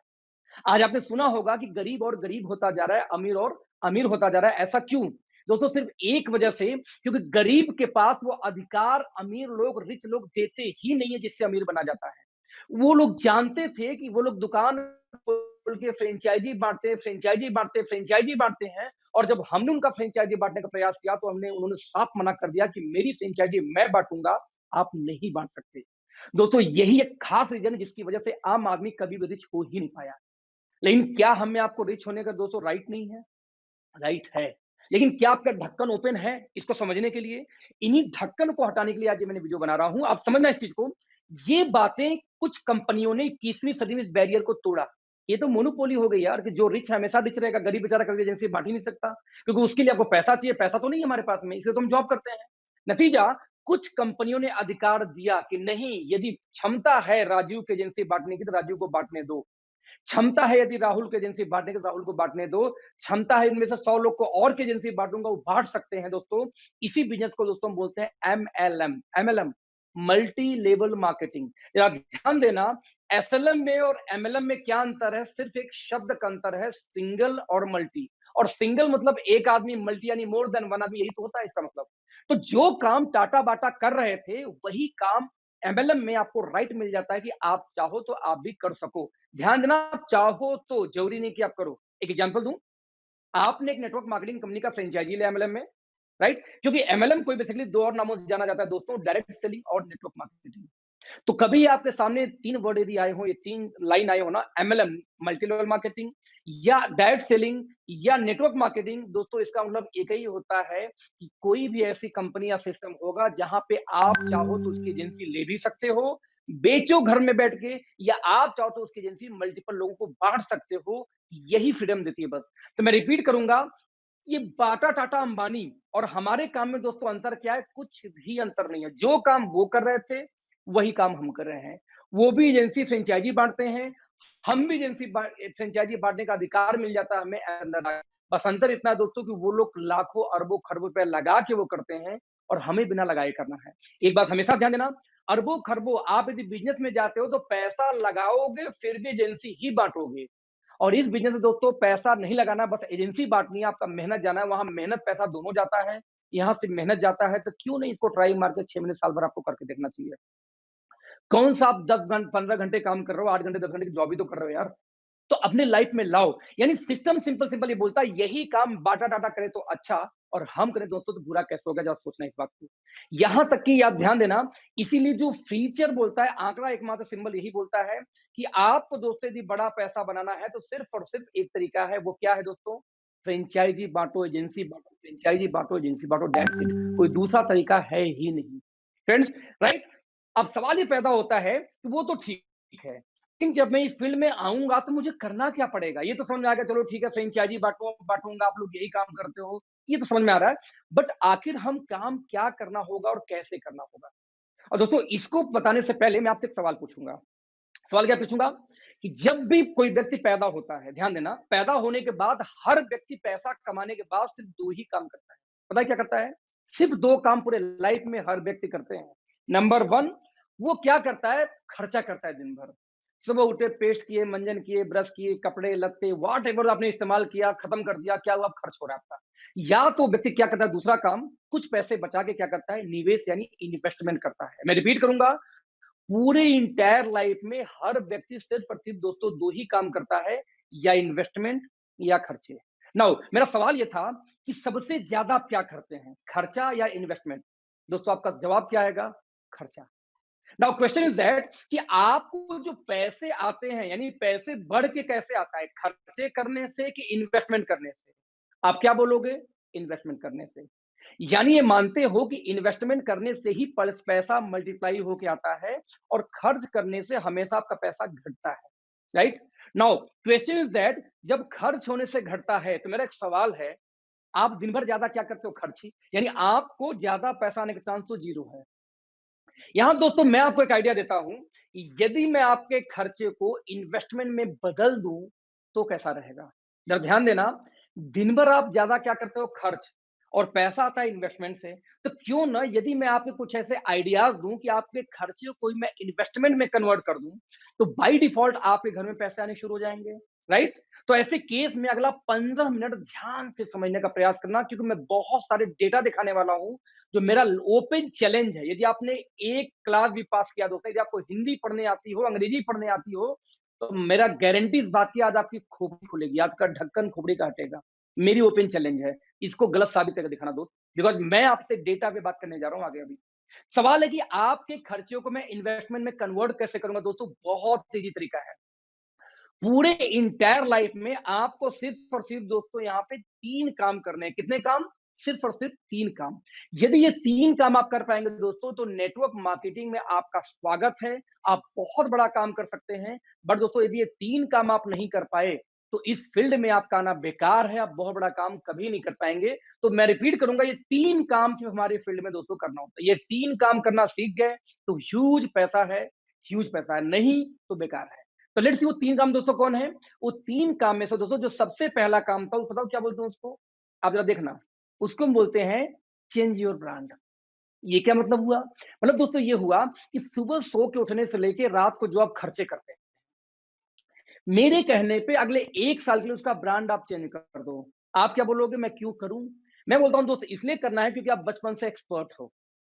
आज आपने सुना होगा कि गरीब और गरीब होता जा रहा है, अमीर और अमीर होता जा रहा है। ऐसा क्यों? दोस्तों सिर्फ एक वजह से, क्योंकि गरीब के पास वो अधिकार अमीर लोग, रिच लोग देते ही नहीं है जिससे अमीर बना जाता है। वो लोग जानते थे कि वो लोग दुकान खोल के फ्रेंचाइजी बांटते, फ्रेंचाइजी बांटते, फ्रेंचाइजी बांटते हैं। और जब हमने उनका फ्रेंचाइजी बांटने का प्रयास किया, तो उन्होंने साफ मना कर दिया कि मेरी फ्रेंचाइजी मैं बांटूंगा, आप नहीं बांट सकते। दोस्तों यही एक खास रीजन है जिसकी वजह से आम आदमी कभी भी रिच हो ही नहीं पाया। लेकिन क्या हम में आपको रिच होने का दोस्तों राइट नहीं है? राइट है। लेकिन क्या आपका ढक्कन ओपन है इसको समझने के लिए? इन्हीं ढक्कन को हटाने के लिए आज ये मैंने वीडियो बना रहा हूं। आप समझना इस चीज को। ये बातें कुछ कंपनियों ने 21वीं सदी में इस बैरियर को तोड़ा। ये तो मोनोपोली हो गई यार, कि जो रिच है हमेशा रिच रहेगा, गरीब बेचारा कभी एजेंसी बांट ही नहीं सकता, क्योंकि उसके लिए आपको पैसा चाहिए। पैसा तो नहीं है हमारे पास में, इसलिए तो हम जॉब करते हैं। नतीजा, कुछ कंपनियों ने अधिकार दिया कि नहीं, यदि क्षमता है राजीव की एजेंसी बांटने की, तो राजीव को बांटने दो। क्षमता है यदि राहुल की एजेंसी बांटने की, तो राहुल को बांटने दो। क्षमता है इनमें से 100 लोग को और की एजेंसी बांटूंगा, वो बांट सकते हैं दोस्तों। इसी बिजनेस को दोस्तों हम बोलते हैं MLM. MLM, multi level marketing. यार ध्यान देना, एसएलएम में और एमएलएम में क्या अंतर है? सिर्फ एक शब्द का अंतर है, सिंगल और मल्टी। और सिंगल मतलब एक आदमी, मल्टी यानी मोर देन वन आदमी, यही तो होता है इसका मतलब। तो जो काम टाटा बाटा कर रहे थे, वही काम एमएलएम में आपको राइट मिल जाता है कि आप चाहो तो आप भी कर सको। ध्यान देना, आप चाहो तो, जरूरी नहीं कि आप करो। एक एग्जांपल दूं, आपने एक नेटवर्क मार्केटिंग कंपनी का फ्रेंचाइजी लिया एमएलएम में, राइट? क्योंकि एमएलएम को बेसिकली दो और नामों से जाना जाता है दोस्तों, डायरेक्ट सेलिंग और नेटवर्क मार्केटिंग। तो कभी आपके सामने तीन वर्ड यदि आए हो, ये तीन लाइन आए हो ना, एमएलएम मल्टी लेवल मार्केटिंग, या डायरेक्ट सेलिंग, या नेटवर्क मार्केटिंग, दोस्तों इसका मतलब एक ही होता है कि कोई भी ऐसी कंपनी या सिस्टम होगा जहां पे आप चाहो तो उसकी एजेंसी ले भी सकते हो, बेचो घर में बैठ के, या आप चाहो तो उसकी एजेंसी मल्टीपल लोगों को बांट सकते हो। यही फ्रीडम देती है बस। तो मैं रिपीट करूंगा, ये बाटा, टाटा, अंबानी और हमारे काम में दोस्तों अंतर क्या है? कुछ भी अंतर नहीं है। जो काम वो कर रहे थे, वही काम हम कर रहे हैं। वो भी एजेंसी फ्रेंचाइजी बांटते हैं, हम भी एजेंसी फ्रेंचाइजी बांटने का अधिकार मिल जाता है हमें अंदर। बस अंतर इतना है दोस्तों कि वो लोग लाखों अरबों खरबों रुपए लगा के वो करते हैं, और हमें बिना लगाए करना है। एक बात हमेशा ध्यान देना, अरबों खरबों आप यदि बिजनेस में जाते हो तो पैसा लगाओगे, फिर भी एजेंसी ही बांटोगे। और इस बिजनेस में दोस्तों पैसा नहीं लगाना, बस एजेंसी बांटनी है, आपका मेहनत जाना है, वहां मेहनत पैसा दोनों जाता है। यहाँ से मेहनत जाता है, तो क्यों नहीं इसको ट्राई मार के 6 महीने साल भर आपको करके देखना चाहिए। कौन सा आप 10 घंटे 15 घंटे काम कर रहे हो, 8 घंटे 10 घंटे की जॉब ही तो कर रहे हो यार। तो अपने लाइफ में लाओ। यानी सिस्टम सिंपल सिंपल ये बोलता है, यही काम बाटा टाटा करे तो अच्छा, और हम करें दोस्तों तो बुरा कैसे होगा, जरा सोचना इस बात को। यहां तक कि याद ध्यान देना, इसीलिए जो फीचर बोलता है, आंकड़ा एकमात्र सिंबल यही बोलता है कि आपको दोस्तों यदि बड़ा पैसा बनाना है, तो सिर्फ और सिर्फ एक तरीका है। वो क्या है दोस्तों? फ्रेंचाइजी बांटो, एजेंसी बांटो, फ्रेंचाइजी बांटो, एजेंसी बांटो, दैट्स इट। कोई दूसरा तरीका है ही नहीं फ्रेंड्स, राइट? अब सवाल ये पैदा होता है कि वो तो ठीक है, लेकिन जब मैं इस फील्ड में आऊँगा तो मुझे करना क्या पड़ेगा? ये तो समझ में आ गया, चलो ठीक है, फ्रेंचाइज़ी बाँटूँगा, आप लोग यही काम करते हो, ये तो समझ में आ रहा है। बट आखिर हम काम क्या करना होगा और कैसे करना होगा? और दोस्तों इसको बताने से पहले मैं आपसे एक सवाल पूछूँगा। सवाल क्या पूछूँगा कि जब भी कोई व्यक्ति पैदा होता है, ध्यान देना, पैदा होने के बाद हर व्यक्ति पैसा कमाने के बाद सिर्फ 2 ही काम करता है। पता है क्या करता है? सिर्फ 2 काम पूरे लाइफ में हर व्यक्ति करते हैं। नंबर 1, वो क्या करता है? खर्चा करता है दिन भर। सुबह उठे, पेस्ट किए, मंजन किए, ब्रश किए, कपड़े-लत्ते व्हाटएवर आपने इस्तेमाल किया, खत्म कर दिया, क्या हुआ? खर्च हो रहा है आपका। या तो व्यक्ति क्या करता है, दूसरा काम, कुछ पैसे बचा के क्या करता है? निवेश यानी इन्वेस्टमेंट करता है। मैं रिपीट करूँगा, पूरे इंटायर लाइफ में हर व्यक्ति सिर्फ और सिर्फ दोस्तों 2 ही काम करता है, या इन्वेस्टमेंट या खर्चे। नाउ मेरा सवाल ये था कि सबसे ज्यादा आप क्या करते हैं, खर्चा या इन्वेस्टमेंट? दोस्तों आपका जवाब क्या आएगा? खर्चा। नाउ क्वेश्चन इज दैट कि आपको जो पैसे आते हैं, यानी पैसे बढ़ के कैसे आता है, खर्चे करने से कि इन्वेस्टमेंट करने से? आप क्या बोलोगे? इन्वेस्टमेंट करने से। यानी ये मानते हो कि इन्वेस्टमेंट करने से ही पैसा मल्टीप्लाई होके आता है, और खर्च करने से हमेशा आपका पैसा घटता है, right? Now question is that जब खर्च होने से घटता है, तो मेरा एक सवाल है, आप दिन भर ज्यादा क्या करते हो? खर्च ही, यानी आपको ज्यादा पैसा आने का चांस तो जीरो है। यहां दोस्तों मैं आपको एक आइडिया देता हूं, यदि मैं आपके खर्चे को इन्वेस्टमेंट में बदल दूं तो कैसा रहेगा? जरा ध्यान देना, दिन भर आप ज्यादा क्या करते हो? खर्च, और पैसा आता है इन्वेस्टमेंट से। तो क्यों ना, यदि मैं आपको कुछ ऐसे आइडियाज दूं कि आपके खर्चे को मैं इन्वेस्टमेंट में कन्वर्ट कर दूं, तो बाय डिफॉल्ट आपके घर में पैसे आने शुरू हो जाएंगे, राइट? तो ऐसे केस में अगला 15 मिनट ध्यान से समझने का प्रयास करना, क्योंकि मैं बहुत सारे डेटा दिखाने वाला हूं, जो मेरा ओपन चैलेंज है। यदि आपने एक क्लास भी पास किया दोस्तों, यदि आपको हिंदी पढ़ने आती हो, अंग्रेजी पढ़ने आती हो, तो मेरा गारंटी इस बात की, आज आपकी खोपड़ी खुलेगी, आपका ढक्कन खोपड़ी का हटेगा। मेरी ओपन चैलेंज है, इसको गलत साबित करके दिखाना दोस्त, बिकॉज मैं आपसे डेटा पे बात करने जा रहा हूं आगे। अभी सवाल है कि आपके खर्चों को मैं इन्वेस्टमेंट में कन्वर्ट कैसे करूंगा? दोस्तों बहुत तेजी तरीका है। पूरे इंटायर लाइफ में आपको सिर्फ और सिर्फ दोस्तों यहाँ पे 3 काम करने हैं। कितने काम? सिर्फ और सिर्फ 3 काम। यदि ये 3 काम आप कर पाएंगे दोस्तों, तो नेटवर्क मार्केटिंग में आपका स्वागत है। आप बहुत बड़ा काम कर सकते हैं। बट दोस्तों यदि ये 3 काम आप नहीं कर पाए, तो इस फील्ड में आपका आना बेकार है। आप बहुत बड़ा काम कभी नहीं कर पाएंगे। तो मैं रिपीट करूंगा, ये 3 काम सिर्फ हमारे फील्ड में दोस्तों करना होता है। ये 3 काम करना सीख गए तो ह्यूज पैसा है, ह्यूज पैसा है, नहीं तो बेकार है। तो लेट्स सी वो 3 काम दोस्तों कौन है? वो 3 काम में से दोस्तों जो सबसे पहला काम था, वो बताओ क्या बोलते हैं उसको? आप जरा देखना, उसको हम बोलते हैं चेंज योर ब्रांड। ये क्या मतलब हुआ? मतलब दोस्तों ये हुआ कि सुबह सो के उठने से लेके रात को जो आप खर्चे करते हैं, मेरे कहने पे अगले 1 साल के लिए उसका ब्रांड आप चेंज कर दो। आप क्या बोलोगे, मैं क्यों करूं? मैं बोलता हूं दोस्त, इसलिए करना है क्योंकि आप बचपन से एक्सपर्ट हो।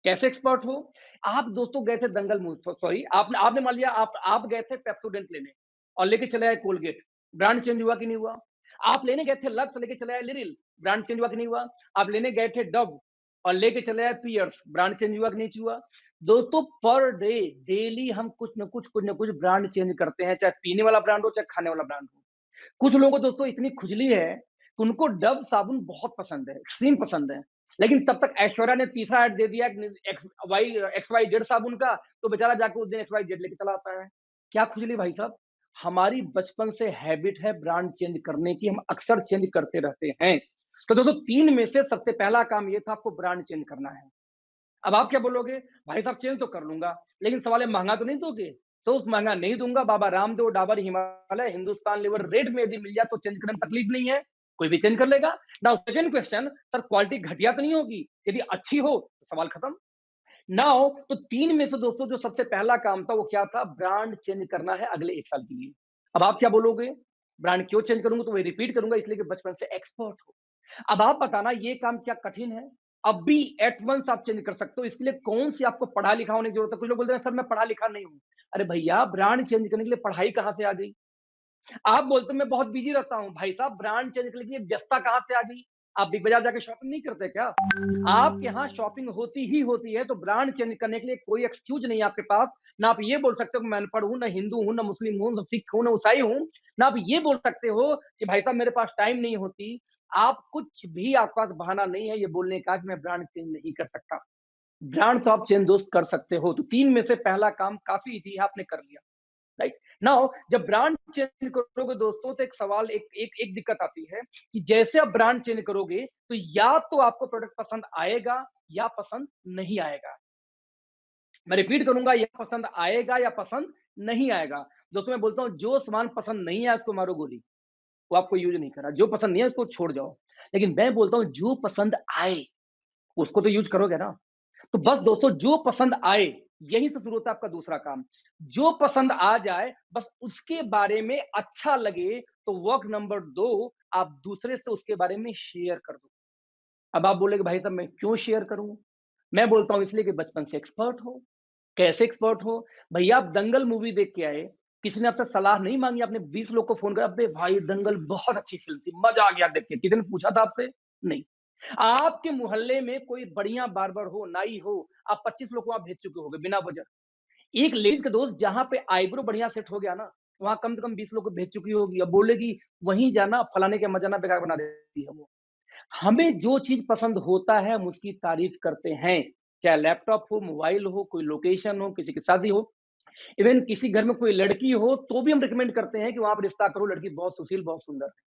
कैसे एक्सपर्ट हो? आप दोस्तों गए थे दंगल मूवी, सॉरी, आपने आपने मान लिया आप गए थे पेप्सोडेंट लेने, और लेके चले आए कोलगेट। ब्रांड चेंज हुआ कि नहीं हुआ? आप लेने गए थे लक्स, लेके चले आए लिरिल। ब्रांड चेंज हुआ कि नहीं हुआ? आप लेने गए थे डव, और लेके चले आए पियर्स। ब्रांड चेंज हुआ कि नहीं हुआ? दोस्तों पर डे, डेली हम कुछ न कुछ ब्रांड चेंज करते हैं, चाहे पीने वाला ब्रांड हो, चाहे खाने वाला ब्रांड हो। कुछ लोगों को दोस्तों इतनी खुजली है कि उनको डव साबुन बहुत पसंद है, एक्सट्रीम पसंद है। लेकिन तब तक ऐश्वर्या ने तीसरा ऐड दे दिया एक्स वाई जेड साबुन का, तो बेचारा जाके उस दिन एक्स वाई जेड लेके चला आता है। क्या खुजली भाई साहब? हमारी बचपन से हैबिट है ब्रांड चेंज करने की, हम अक्सर चेंज करते रहते हैं। तो दोस्तों 3 में से सबसे पहला काम ये था, आपको ब्रांड चेंज करना है। अब आप क्या बोलोगे? भाई साहब चेंज तो कर लूंगा, लेकिन सवाल है महंगा तो नहीं दोगे? तो उस महंगा नहीं दूंगा, बाबा रामदेव, डाबर, हिमालय, हिंदुस्तान लीवर रेट में यदि मिल जाए तो चेंज करने में तकलीफ नहीं है, कोई भी चेंज कर लेगा। Now second question, sir quality घटिया तो नहीं होगी? यदि अच्छी हो तो सवाल खत्म। नाउ तो 3 में से दोस्तों जो सबसे पहला काम था वो क्या था? ब्रांड चेंज करना है अगले 1 साल के लिए। अब आप क्या बोलोगे? ब्रांड क्यों चेंज करूंगा? तो वही रिपीट करूंगा, इसलिए कि बचपन से एक्सपर्ट हो। अब आप बताना, ये काम क्या कठिन है? अब भी एट वंस आप चेंज कर सकते हो। इसके लिए कौन सी आपको पढ़ा लिखा होने की जरूरत है? कुछ लोग बोलते हैं सर मैं पढ़ा लिखा नहीं हूं। अरे भैया, ब्रांड चेंज करने के लिए पढ़ाई कहां से आ गई? आप बोलते हो मैं बहुत बिजी रहता हूँ। भाई साहब ब्रांड चेंज करने के लिए व्यस्तता कहां से आ गई? आप बिग बाजार जाके शॉपिंग नहीं करते क्या? आपके यहाँ शॉपिंग होती ही होती है, तो ब्रांड चेंज करने के लिए कोई एक्सक्यूज नहीं है आपके पास। ना आप ये बोल सकते हो कि मैं अनपढ़ हूं, ना हिंदू हूं, ना मुस्लिम हूं, ना सिख हूं, ना ईसाई हूं। ना आप ये बोल सकते हो कि भाई साहब मेरे पास टाइम नहीं होती। आप कुछ भी, आपके पास बहाना नहीं है ये बोलने का कि मैं ब्रांड चेंज नहीं कर सकता। ब्रांड तो आप चेंज दोस्त कर सकते हो। तो 3 में से पहला काम काफी ईजी है, आपने कर लिया, राइट? नाउ जब ब्रांड चेंज करोगे दोस्तों, तो एक सवाल, एक दिक्कत आती है कि जैसे आप ब्रांड चेंज करोगे, तो या तो आपको प्रोडक्ट पसंद आएगा या पसंद नहीं आएगा। मैं रिपीट करूंगा, या पसंद आएगा या पसंद नहीं आएगा। दोस्तों मैं बोलता हूँ जो सामान पसंद नहीं है उसको मारो गोली, वो आपको यूज़ नहीं करना। जो पसंद नहीं है उसको छोड़ जाओ। लेकिन मैं बोलता हूँ जो पसंद आए, उसको तो यूज़ करोगे ना। तो बस दोस्तों जो पसंद आए, यहीं से शुरू होता है आपका दूसरा काम। जो पसंद आ जाए, बस उसके बारे में अच्छा लगे, तो वर्क नंबर 2 आप दूसरे से उसके बारे में शेयर कर दो। अब आप बोलेंगे भाई साहब मैं क्यों शेयर करूँ? मैं बोलता हूँ इसलिए कि बचपन से एक्सपर्ट हो। कैसे एक्सपर्ट हो? भैया आप दंगल मूवी देख के आए, किसी ने आपसे सलाह नहीं माँगी, आपने 20 लोग को फ़ोन करा, "अबे भाई दंगल बहुत अच्छी फ़िल्म थी, मज़ा आ गया देख के।" किसी ने पूछा था आपसे? नहीं। आपके मोहल्ले में कोई बढ़िया बार्बर हो, नाई हो, आप 25 लोग को वहाँ भेज चुके होंगे बिना वजह। एक लेडीज़ का दोस्त जहाँ पे आईब्रो बढ़िया सेट हो गया ना, वहाँ कम से कम 20 लोग को भेज चुकी होगी। अब बोलेगी वहीं जाना, फलाने के यहाँ मत जाना, बेकार बना देती है वो। हमें जो चीज़ पसंद होता है, हम उसकी तारीफ़ करते हैं। चाहे लैपटॉप हो, मोबाइल हो, कोई लोकेशन हो, किसी की शादी हो, इवन किसी घर में कोई लड़की हो, तो भी हम रिकमेंड करते हैं कि वहाँ आप रिश्ता करो, लड़की बहुत सुशील, बहुत सुंदर है।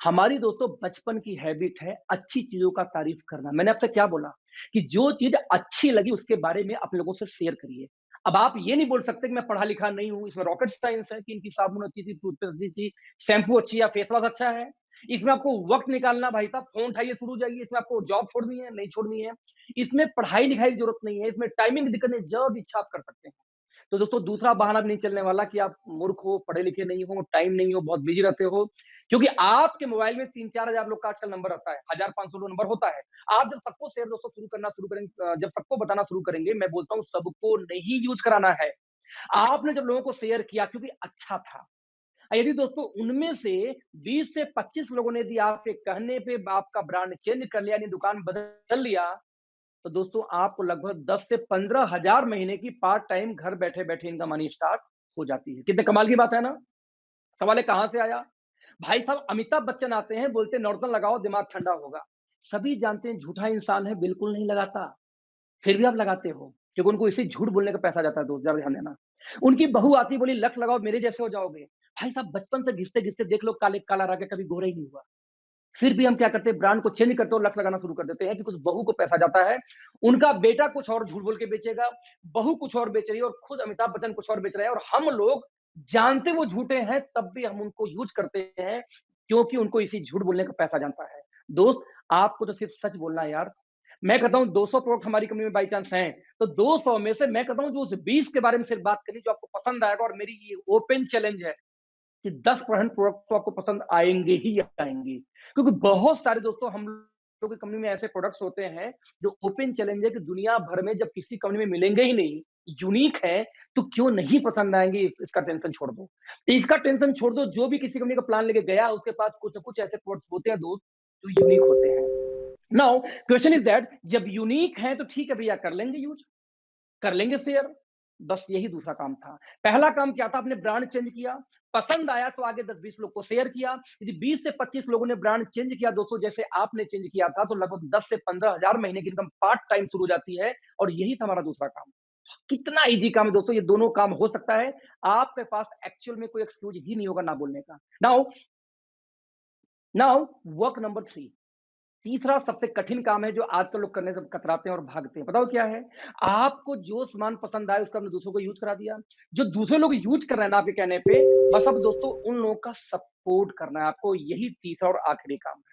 हमारी दोस्तों बचपन की हैबिट है अच्छी चीज़ों का तारीफ़ करना। मैंने आपसे क्या बोला कि जो चीज़ अच्छी लगी उसके बारे में अपने लोगों से शेयर करिए। अब आप ये नहीं बोल सकते कि मैं पढ़ा-लिखा नहीं हूँ, इसमें रॉकेट साइंस है कि इनकी साबुन अच्छी थी, टूथपेस्ट अच्छी थी, शैम्पू अच्छी है या फेस वॉश अच्छा है। इसमें आपको वक़्त निकालना भाई साहब, फ़ोन उठाइए, शुरू जाइए, इसमें आपको जॉब छोड़नी है, नहीं छोड़नी है। इसमें पढ़ाई-लिखाई की ज़रूरत नहीं है, इसमें टाइमिंग की दिक्कत नहीं, जब इच्छा आप कर सकते हैं। तो दोस्तों दूसरा बहाना भी नहीं चलने वाला कि आप मूर्ख हो, पढ़े-लिखे नहीं हो, टाइम नहीं हो, बहुत बिज़ी रहते हो। क्योंकि आपके मोबाइल में 3-4 हज़ार लोग का आजकल नंबर रहता है, 1000-500 लोग नंबर होता है। आप जब सबको शेयर दोस्तों शुरू करना शुरू करेंगे जब सबको बताना शुरू करेंगे, मैं बोलता हूँ सबको नहीं यूज़ कराना है। आपने जब लोगों को शेयर किया क्योंकि अच्छा था। यदि दोस्तों उनमें से 20 से 25 लोगों ने यदि आपके कहने पे आपका ब्रांड चेंज कर लिया, यानी दुकान बदल लिया, तो दोस्तों आपको लगभग 10 से 15 हज़ार महीने की पार्ट टाइम घर बैठे-बैठे इनकम आनी स्टार्ट हो जाती है। कितने कमाल की बात है ना? सवाल है कहाँ से आया? भाई साहब अमिताभ बच्चन आते हैं, बोलते हैं नॉर्टन लगाओ दिमाग ठंडा होगा। सभी जानते हैं झूठा इंसान है, बिल्कुल नहीं लगाता। फिर भी आप लगाते हो, क्योंकि उनको इसी झूठ बोलने का पैसा जाता है दोस्त, ज़रा ध्यान देना। उनकी बहू आती बोली लक्स लगाओ मेरे जैसे हो जाओगे। भाई साहब बचपन से घिसते-घिसते देख लो काले काला रह के कभी गोरा ही नहीं हुआ। फिर भी हम क्या करते हैं ब्रांड को चेंज करते हैं और लक्स लगाना शुरू कर देते हैं कि कुछ बहू को पैसा जाता है। उनका बेटा कुछ और झूठ बोल के बेचेगा, बहू कुछ और बेच रही है और खुद अमिताभ बच्चन कुछ और बेच रहे हैं और हम लोग जानते वो झूठे हैं तब भी हम उनको यूज़ करते हैं क्योंकि उनको इसी झूठ बोलने का पैसा जानता है। दोस्त आपको तो सिर्फ सच बोलना है यार। मैं कहता हूँ 200 प्रोडक्ट हमारी कंपनी में बाय चांस हैं, तो 200 में से मैं कहता हूँ जो उस 20 के बारे में सिर्फ बात करी जो आपको पसंद आएगा और मेरी ये ओपन चैलेंज है कि 10% प्रोडक्ट तो आपको पसंद आएँगे ही आएँगे। क्योंकि बहुत सारे दोस्तों हम लोग की कंपनी में ऐसे प्रोडक्ट्स होते हैं, जो ओपन चैलेंज है कि दुनिया भर में जब किसी कंपनी में मिलेंगे ही नहीं, यूनिक है, तो क्यों नहीं पसंद आएँगे इसका टेंशन छोड़ दो। तो इसका टेंशन छोड़ दो, जो भी किसी कंपनी का प्लान लेके गया, उसके पास कुछ न कुछ ऐसे प्रोडक्ट्स होते हैं दोस्त, जो यूनिक होते हैं। नाउ क्वेश्चन इज़ दैट जब यूनिक है तो ठीक है भैया कर लेंगे यूज़। कर लेंगे शेयर, बस यही दूसरा काम था। पहला काम क्या था आपने ब्रांड चेंज किया, पसंद आया तो आगे 10-20 लोग को शेयर किया। यदि 20 से 25 लोगों ने ब्रांड चेंज किया दोस्तों जैसे आपने चेंज किया था तो लगभग 10 से 15 हज़ार महीने की इनकम पार्ट टाइम शुरू हो जाती है और यही था हमारा दूसरा काम। कितना ईज़ी काम है दोस्तों ये दोनों काम हो सकता है। आपके पास एक्चुअल में कोई एक्सक्यूज़ ही नहीं होगा ना बोलने का। नाउ नाउ वर्क नंबर 3 तीसरा सबसे कठिन काम है जो आजकल लोग करने से कतराते हैं और भागते हैं। बताओ क्या है? आपको जो सामान पसंद आए उसका आपने दूसरों को यूज़ करा दिया। जो दूसरे लोग यूज़ कर रहे हैं ना आपके कहने पे, बस अब दोस्तों उन लोगों का सपोर्ट करना है आपको यही तीसरा और आखिरी काम है।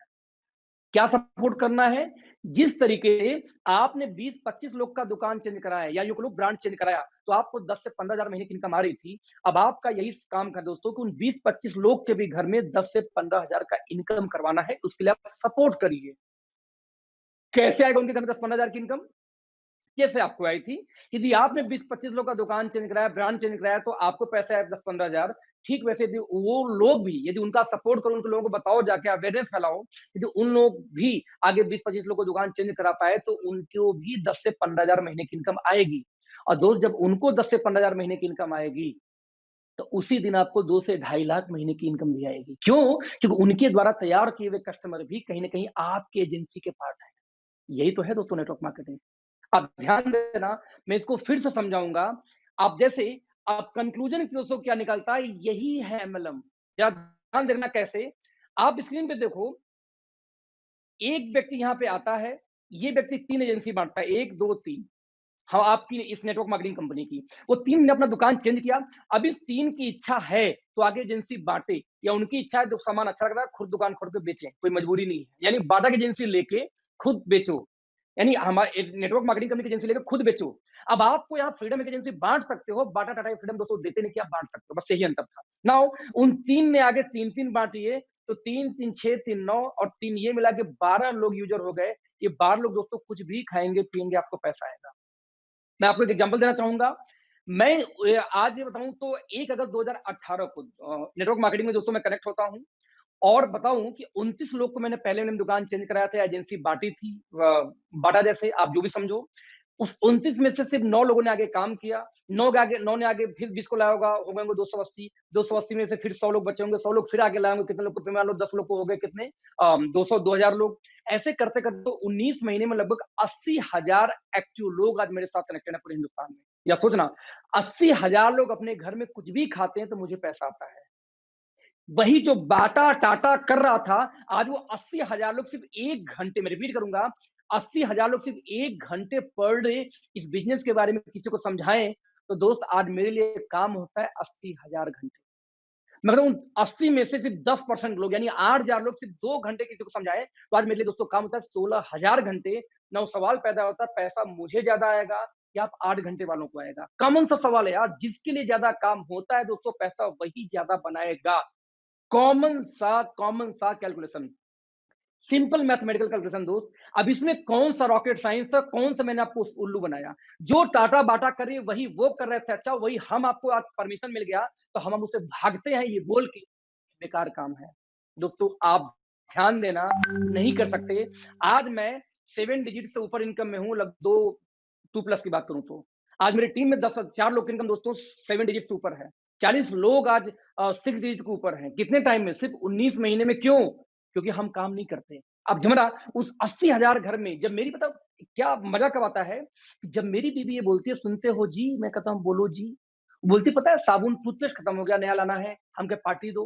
क्या सपोर्ट करना है? जिस तरीके से आपने 20-25 लोग का दुकान चेंज कराया या यूँ कह लो ब्रांड चेंज कराया, तो आपको 10 से 15 हज़ार महीने की इनकम आ रही थी। अब आपका यही काम था दोस्तों कि उन 20-25 लोग के भी घर में 10 से 15 हज़ार का इनकम करवाना है, उसके लिए आप सपोर्ट करिए। कैसे आएगा उनके घर में 10-15 हज़ार की इनकम? कैसे आपको आई थी? यदि आपने 20-25 लोग का दुकान चेंज कराया, ब्रांड चेंज कराया तो आपको पैसे आए 10-15 हज़ार। ठीक वैसे यदि वो लोग भी यदि उनका सपोर्ट करो, उन लोगों को बताओ जाके अवेयरनेस फैलाओ, यदि उन लोग भी आगे 20-25 लोग को दुकान चेंज करा पाए तो उनको भी 10 से 15 हज़ार महीने की इनकम आएगी। और दोस्त जब उनको 10 से 15 हज़ार महीने की इनकम आएगी, तो उसी दिन आपको 2 से ढाई लाख महीने की इनकम भी आएगी। क्यों? क्योंकि उनके द्वारा तैयार किए हुए कस्टमर भी कहीं न कहीं आपकी एजेंसी के पार्ट हैं। यही तो है दोस्तों नेटवर्क मार्केटिंग। अब ध्यान देना, मैं इसको फिर से समझाऊँगा। आप जैसे अब कंक्लूज़न दोस्तों क्या निकलता है, यही है एमएलएम। ज़रा ध्यान देना कैसे? आप स्क्रीन पे देखो, एक व्यक्ति यहाँ पे आता है, ये व्यक्ति 3 एजेंसी बाँटता है, 1, 2, 3। हाँ, आपकी इस नेटवर्क मार्केटिंग कंपनी की। वो 3 ने अपना दुकान चेंज किया। अब इस 3 की इच्छा है, तो आगे एजेंसी बाँटे या उनकी इच्छा है, जो सामान अच्छा लग रहा है, खुद दुकान खोल के बेचें, कोई मजबूरी नहीं है। यानी बाटा की एजेंसी लेके खुद बेचो। यानी हमारे नेटवर्क मार्केटिंग कंपनी की एजेंसी लेके खुद बेचो। अब आपको यहाँ फ्रीडम एक एजेंसी बाँट सकते हो, बाटा टाटा ये फ्रीडम दोस्तों देते नहीं कि आप बाँट सकते हो, बस यही अंतर था। नाउ उन 3 ने आगे 3-3 बाँटिए, तो 3, 3, 6, 3, 9 और 3 ये मिला के 12 लोग यूज़र हो गए। ये 12 लोग दोस्तों कुछ भी खाएँगे, पिएँगे, आपको पैसा आएगा। मैं आपको एक एग्जांपल देना चाहूँगा। मैं आज ये बताऊँ तो 1 अगस्त 2018 को नेटवर्क मार्केटिंग में दोस्तों मैं कनेक्ट होता हूँ और बताऊँ कि 29 लोग को मैंने पहले मैंने दुकान चेंज कराया था, एजेंसी बाँटी थी बाटा जैसे आप जो भी समझो। उस 29 में से सिर्फ 9 लोगों ने आगे काम किया, 9 ने आगे फिर 20 को लाया हो गए होंगे 280, 280 में से फिर 100 लोग बचे होंगे, 100 लोग फिर आगे लाए होंगे, कितने लोग को मान लो 10 लोग को हो गए कितने 200 2000 लोग। ऐसे करते-करते 19 महीने में लगभग 80,000 एक्टिव लोग आज मेरे साथ कनेक्टेड हैं पूरे हिंदुस्तान में। या सोचना 80,000 लोग अपने घर में कुछ भी खाते हैं तो मुझे पैसा आता है। वही जो बाटा, टाटा कर रहा था, आज वो 80,000 लोग सिर्फ़ 1 घंटे में रिपीट करूँगा, 80,000 लोग सिर्फ़ 1 घंटे पर डे इस बिज़नेस के बारे में किसी को समझाएँ, तो दोस्त आज मेरे लिए काम होता है 80,000 घंटे। मैं कहता हूँ 80 में से सिर्फ़ 10% लोग यानी 8,000 लोग सिर्फ़ 2 घंटे किसी को समझाएँ, तो आज मेरे लिए दोस्तों काम होता है 16,000 घंटे। ना वो सवाल पैदा होता है पैसा मुझे ज़्यादा आएगा या आप 8 घंटे वालों को आएगा? कॉमन सा सवाल है यार, जिसके लिए ज़्यादा काम होता है दोस्तों पैसा वही ज़्यादा बनाएगा। कॉमन सा कैलकुलेशन, सिंपल मैथमेटिकल कैलकुलेशन दोस्त। अब इसमें कौन सा रॉकेट साइंस है, कौन सा मैंने आपको उल्लू बनाया? जो टाटा बाटा कर रही है वही वो कर रहे थे, अच्छा वही हम आपको आज परमिशन मिल गया तो हम उससे भागते हैं ये बोल के बेकार काम है। दोस्तों आप ध्यान देना, नहीं कर सकते। आज मैं 7 डिजिट से ऊपर इनकम में हूँ, लग 2 प्लस की बात करूँ तो। आज मेरी टीम में 10 4 लोग की इनकम दोस्तों 7 डिजिट से ऊपर है। 40 लोग आज 6 डिजिट के ऊपर हैं। कितने टाइम में? सिर्फ 19 महीने में क्यों? क्योंकि हम काम नहीं करते। अब जमरा उस 80,000 घर में जब मेरी पता क्या मज़ा कब आता है, जब मेरी बीवी ये बोलती है, "सुनते हो जी?" मैं कहता हूँ, "बोलो जी।" बोलती पता है साबुन टूथपेस्ट खत्म हो गया, नया लाना है। हम कहे पार्टी दो।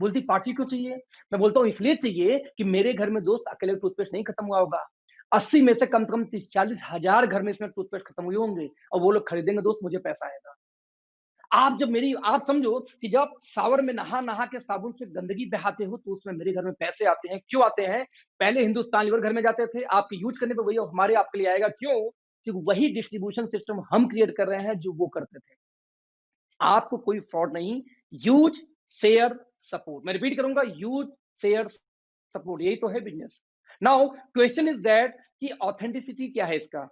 बोलती पार्टी क्यों चाहिए? मैं बोलता हूँ इसलिए चाहिए कि मेरे घर में दोस्त अकेले टूथपेस्ट नहीं खत्म हुआ होगा। 80 में से कम 30-40 हज़ार घर में इसमें टूथपेस्ट खत्म हुए होंगे और वो लोग खरीदेंगे दोस्त मुझे पैसा आएगा। आप समझो कि जब आप शावर में नहा-नहा के साबुन से गंदगी बहाते हो तो उसमें मेरे घर में पैसे आते हैं। क्यों आते हैं? पहले हिंदुस्तान लीवर घर में जाते थे, आपके यूज़ करने पे वही हमारे आपके लिए आएगा। क्यों? क्योंकि वही डिस्ट्रीब्यूशन सिस्टम हम क्रिएट कर रहे हैं जो वो करते थे। आपको कोई फ्रॉड नहीं, यूज़, शेयर, सपोर्ट। मैं रिपीट करूँगा यूज़, शेयर, सपोर्ट यही तो है business. Now question is that कि ऑथेंटिसिटी क्या है इसका?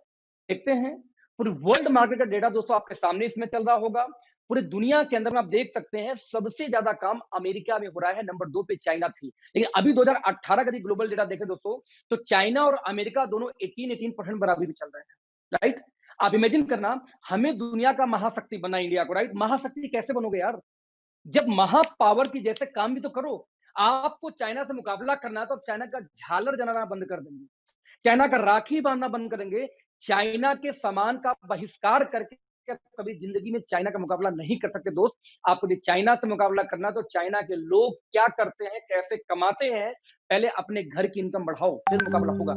देखते हैं, पूरे वर्ल्ड मार्केट का डेटा दोस्तों आपके सामने इसमें चल रहा होगा। पूरी दुनिया के अंदर में आप देख सकते हैं सबसे ज़्यादा काम अमेरिका में हो रहा है, नंबर 2 पे चाइना थी। लेकिन अभी 2018 का यदि ग्लोबल डेटा देखें दोस्तों, तो चाइना और अमेरिका दोनों 18% बराबरी में चल रहे हैं, राइट? आप इमेजिन करना हमें दुनिया का महाशक्ति बनना इंडिया को, राइट? महाशक्ति कैसे बनोगे यार? जब महापावर की जैसे काम भी तो करो। आपको चाइना से मुकाबला करना है तो आप चाइना का झालर जलाना बंद कर देंगे। चाइना का राखी बांधना बंद करेंगे। चाइना के सामान का बहिष्कार करके आप कभी जिंदगी में चाइना का मुकाबला नहीं कर सकते दोस्त। आपको यदि चाइना से मुकाबला करना है तो चाइना के लोग क्या करते हैं, कैसे कमाते हैं, पहले अपने घर की इनकम बढ़ाओ, फिर मुकाबला होगा।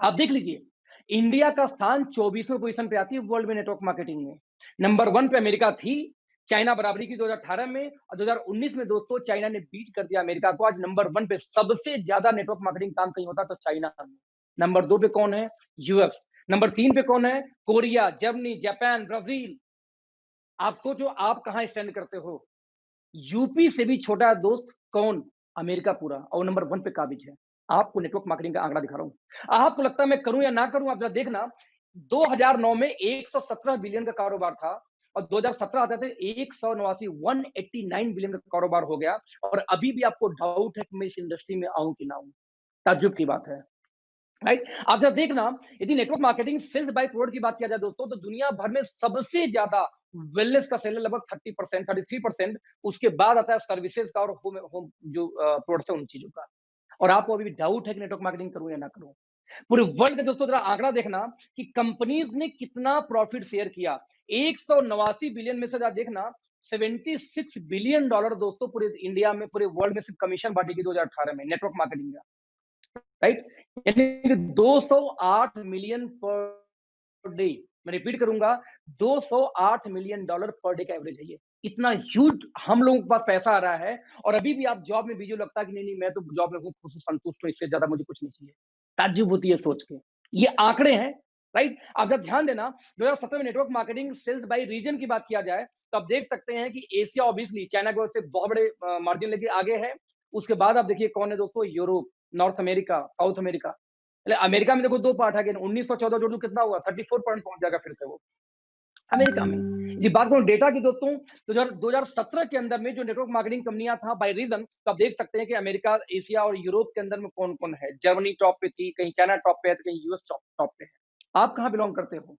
आप देख लीजिए, इंडिया का स्थान 24वें पोज़ीशन पे आती है वर्ल्ड में नेटवर्क मार्केटिंग में। नंबर 1 पे अमेरिका थी, चाइना बराबरी की 2018 में और 2019 में दोस्तों चाइना ने बीट कर दिया अमेरिका को। आज नंबर 1 पे सबसे ज़्यादा नेटवर्क मार्केटिंग काम कहीं होता तो चाइना में। नंबर 2 पे कौन है? यूएस। नंबर 3 पे कौन है? Korea, Germany, Japan, Brazil. आप सोचो आप कहाँ स्टैंड करते हो? यूपी से भी छोटा है दोस्त कौन? अमेरिका पूरा और नंबर 1 पे काबिज है। आपको नेटवर्क मार्केटिंग का आंकड़ा दिखा रहा हूँ। आपको लगता है मैं करूँ या ना करूँ, आप ज़रा देखना 2009 में 117 बिलियन का कारोबार था और 2017 आते थे 189 189 बिलियन का कारोबार हो गया और अभी भी आपको डाउट है कि मैं इस इंडस्ट्री में आऊँ कि ना आऊँ। ताज्जुब की बात है। राइट? आप जरा देखना यदि network marketing sales by product की बात किया जाए दोस्तों तो दुनिया भर में सबसे ज्यादा वेलनेस का सेल है लगभग 30% 33%। उसके बाद आता है सर्विसेज का और होम होम जो प्रोडक्ट्स है उन चीजों का। और आपको अभी भी डाउट है कि नेटवर्क मार्केटिंग करूं या ना करूं। पूरे वर्ल्ड का दोस्तों जरा आंकड़ा देखना कि कंपनीज ने कितना प्रॉफिट शेयर किया। 189 बिलियन में से जरा देखना 76 बिलियन डॉलर दोस्तों पूरे इंडिया में पूरे वर्ल्ड में सिर्फ कमीशन बांटी की 2018 में नेटवर्क मार्केटिंग का। राइट? यानी कि 208 मिलियन पर डे, मैं रिपीट करूंगा, $208 मिलियन पर डे का एवरेज है ये। इतना ह्यूज हम लोगों के पास पैसा आ रहा है, और अभी भी आप जॉब में बिजी हो, लगता है कि नहीं नहीं मैं तो जॉब में हूँ, खुश हूँ, संतुष्ट हूँ, इससे ज्यादा मुझे कुछ नहीं चाहिए। ताज्जुब होती है सोच के। ये आंकड़े हैं, राइट? आप जब ध्यान देना, 2017 में network marketing sales by region की बात किया जाए, तो आप देख सकते हैं कि एशिया ऑब्वियसली चाइना की वजह से बहुत बड़े मार्जिन लेके आगे है। उसके बाद आप देखिए कौन है दोस्तों, Europe, north America, south America. America में देखो 2 पार्ट है, 1914 जोड़ दो कितना हुआ, 34 पॉइंट पहुंच जाएगा फिर से वो अमेरिका में। यदि बात करूं डेटा की दोस्तों, तो 2017 के अंदर में जो नेटवर्क मार्केटिंग कंपनियां था बाय रीजन, तो आप देख सकते हैं कि अमेरिका, एशिया और यूरोप के अंदर में कौन कौन है। जर्मनी टॉप पे थी, कहीं चाइना टॉप पे है, तो कहीं यूएस टॉप पे है। आप कहां बिलोंग करते हो,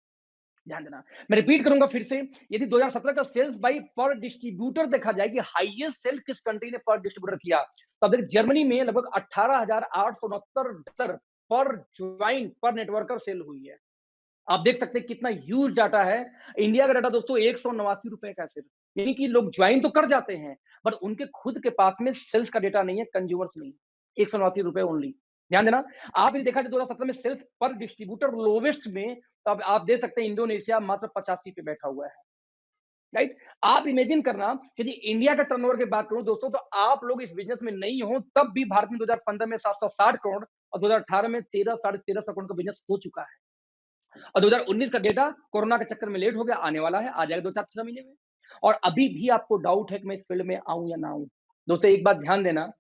ध्यान देना। मैं रिपीट करूंगा फिर से, यदि 2017 का सेल्स बाई पर डिस्ट्रीब्यूटर देखा जाए कि हाईएस्ट सेल किस कंट्री ने पर डिस्ट्रीब्यूटर किया, तो अब देखिए जर्मनी में लगभग $18,869 पर ज्वाइन पर नेटवर्कर सेल हुई है। आप देख सकते हैं कितना ह्यूज डाटा है। इंडिया का डाटा दोस्तों ₹189 का सिर्फ, यानी कि लोग ज्वाइन तो कर जाते हैं, बट उनके खुद के पास में सेल्स का डेटा नहीं है, कंज्यूमर्स नहीं है। ₹189 ओनली, ध्यान देना। आप ये देखा 2017 में सेल्स पर डिस्ट्रीब्यूटर लोवेस्ट में, तो अब आप देख सकते हैं इंडोनेशिया मात्र 85 पे बैठा हुआ है, राइट? आप इमेजिन करना, यदि इंडिया का टर्नओवर की बात करूं दोस्तों, तो आप लोग इस बिजनेस में नहीं हो तब भी भारत में 2015 में 760 करोड़ और 2018 में 13 साढ़े 1300 करोड़ का बिजनेस हो चुका है। और 2019 का डेटा कोरोना के चक्कर में लेट हो गया, आने वाला है, आ जाएगा 2-4-6 महीने में। और अभी भी आपको डाउट है कि मैं इस फील्ड में आऊं या ना आऊं। दोस्तों एक बात ध्यान देना,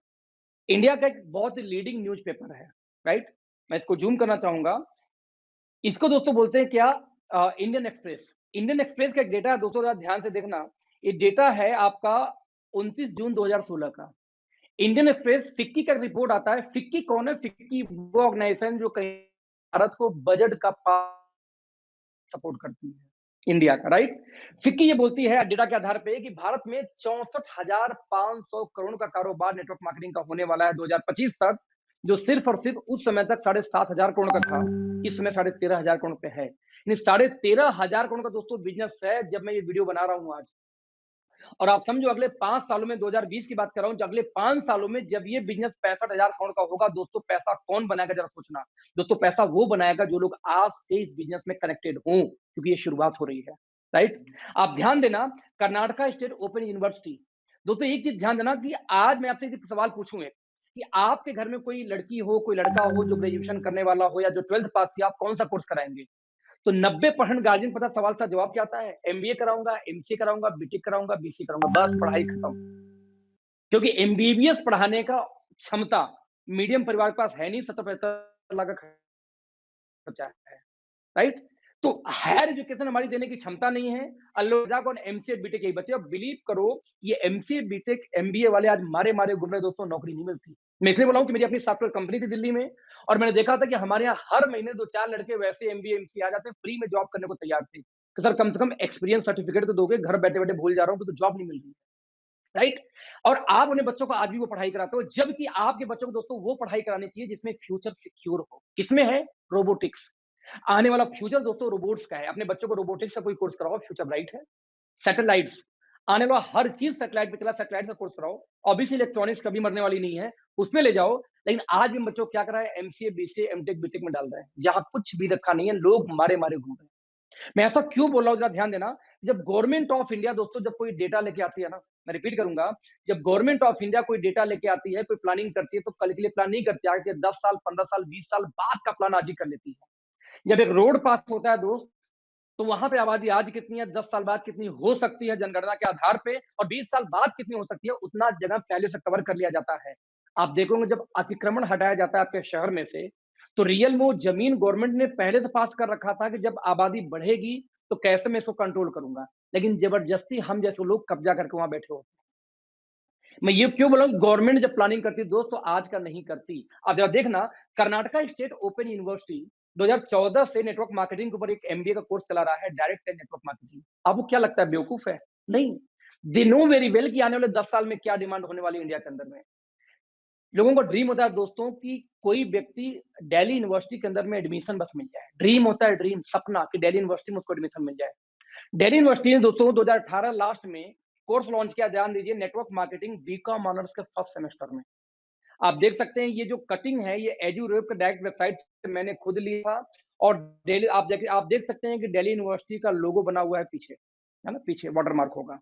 इंडिया का एक बहुत ही लीडिंग न्यूज़पेपर है, राइट? मैं इसको जूम करना चाहूंगा। इसको दोस्तों बोलते हैं क्या, इंडियन एक्सप्रेस। इंडियन एक्सप्रेस का एक डेटा है दोस्तों, जरा ध्यान से देखना। ये डेटा है आपका 29 जून 2016 का। इंडियन एक्सप्रेस फिक्की का रिपोर्ट आता है। फिक्की कौन है? फिक्की वो ऑर्गेनाइजेशन जो कहीं भारत को बजट का सपोर्ट करती है, इंडिया का, राइट? फिक्की ये बोलती है डेटा के आधार पे कि भारत में 64,500 करोड़ का कारोबार नेटवर्क मार्केटिंग का होने वाला है 2025 तक, जो सिर्फ और सिर्फ उस समय तक 7,500 करोड़ का था। इस समय 13,500 करोड़ पे है, यानी 13,500 करोड़ का दोस्तों बिजनेस है जब मैं ये वीडियो बना रहा हूं आज। और आप समझो अगले 5 सालों में, 2020 की बात कर रहा हूं, अगले 5 सालों में जब ये बिजनेस 65,000 करोड़ का होगा दोस्तों, पैसा कौन बनाएगा जरा सोचना। दोस्तों पैसा वो बनाएगा जो लोग आज से इस बिजनेस में कनेक्टेड हों, क्योंकि ये शुरुआत हो रही है, राइट? आप ध्यान देना, कर्नाटका स्टेट ओपन यूनिवर्सिटी। दोस्तों एक चीज ध्यान देना कि आज मैं आपसे एक सवाल पूछूं एक, कि आपके घर में कोई लड़की हो, कोई लड़का हो जो ग्रेजुएशन करने वाला हो या जो 12th पास किया, आप कौन सा कोर्स कराएंगे? तो 90% गार्जियन पता सवाल का जवाब क्या आता है? एमबीए कराऊंगा, एमसीए कराऊंगा, बीटेक कराऊंगा, बीसीए कराऊंगा, बस पढ़ाई खत्म। क्योंकि एमबीबीएस पढ़ाने का क्षमता मीडियम परिवार के पास है नहीं, 70-75 लाख का खर्चा है, राइट? तो हायर एजुकेशन हमारी देने की क्षमता नहीं है। अल्लाह और एमसीए बीटेक यही बचे। अब बिलीव करो, ये एमसीए बीटेक एमबीए वाले आज मारे मारे घूम रहे दोस्तों, नौकरी नहीं मिलती। मैं इसलिए बोला हूं कि मेरी अपनी सॉफ्टवेयर कंपनी थी दिल्ली में, और मैंने देखा था कि हमारे यहाँ हर महीने 2-4 लड़के वैसे एमबीए एमसीए आ जाते हैं, फ्री में जॉब करने को तैयार थे कि सर कम से कम एक्सपीरियंस सर्टिफिकेट तो दोगे, घर बैठे बैठे भूल जा रहा हूँ तो जॉब नहीं मिल रही है, राइट? और आप अपने बच्चों को आज भी वो पढ़ाई कराते हो, जबकि आपके बच्चों को दोस्तों वो पढ़ाई करानी चाहिए जिसमें फ्यूचर सिक्योर हो। किसमें है? रोबोटिक्स। आने वाला फ्यूचर दोस्तों रोबोट्स का है। अपने बच्चों को रोबोटिक्स का कोई कोर्स कराओ, फ्यूचर ब्राइट है। सैटेलाइट्स, आने वाला हर चीज सैटेलाइट पे चला, सैटेलाइट का कोर्स कराओ। ऑब्वियसली इलेक्ट्रॉनिक्स कभी मरने वाली नहीं है, उसमें ले जाओ। लेकिन आज भी बच्चों को क्या करा है? एमसीए बीसीए एमटेक बीटेक में डाल रहे हैं, जहां कुछ भी रखा नहीं है, लोग मारे मारे घूम रहे हैं। मैं ऐसा क्यों बोल रहा हूँ, जरा ध्यान देना। जब गवर्नमेंट ऑफ इंडिया दोस्तों जब कोई डेटा लेके आती है ना, मैं रिपीट करूंगा, जब गवर्नमेंट ऑफ इंडिया कोई डेटा लेके आती है, कोई प्लानिंग करती है, तो कल के लिए प्लान नहीं करती, आगे के 10 साल 15 साल 20 साल बाद का प्लान आज ही कर लेती है। जब एक रोड पास होता है दोस्त, तो वहां पे आबादी आज कितनी है, 10 साल बाद कितनी हो सकती है जनगणना के आधार पे, और 20 साल बाद कितनी हो सकती है, उतना जगह पहले से कवर कर लिया जाता है। आप देखोगे जब अतिक्रमण हटाया जाता है आपके शहर में से, तो रियल में वो जमीन गवर्नमेंट ने पहले से पास कर रखा था कि जब आबादी बढ़ेगी तो कैसे मैं इसको कंट्रोल करूंगा, लेकिन जबरदस्ती हम जैसे लोग कब्जा करके वहां बैठे होते हैं। मैं ये क्यों बोला, गवर्नमेंट जब प्लानिंग करती है दोस्तों, आज का नहीं करती। अब जरा देखना, कर्नाटका स्टेट ओपन यूनिवर्सिटी 2014 से नेटवर्क मार्केटिंग के ऊपर एक एमबीए का कोर्स चला रहा है, डायरेक्ट नेटवर्क मार्केटिंग। आपको क्या लगता है बेवकूफ है? नहीं, दे नो वेरी वेल कि आने वाले 10 साल में क्या डिमांड होने वाली है इंडिया के अंदर में। लोगों को ड्रीम होता है दोस्तों कि कोई व्यक्ति दिल्ली यूनिवर्सिटी के अंदर में एडमिशन बस मिल जाए। ड्रीम होता है, ड्रीम सपना कि दिल्ली यूनिवर्सिटी में उसको एडमिशन मिल जाए। दिल्ली यूनिवर्सिटी ने दोस्तों 2018 लास्ट में कोर्स लॉन्च किया, ध्यान दीजिए, नेटवर्क मार्केटिंग बीकॉम ऑनर्स के फर्स्ट सेमेस्टर में। आप देख सकते हैं ये जो कटिंग है, ये एजुरेप के डायरेक्ट वेबसाइट से मैंने खुद लिया था, और दिल्ली आप देख सकते हैं कि दिल्ली यूनिवर्सिटी का लोगो बना हुआ है पीछे, है ना? पीछे वाटरमार्क होगा।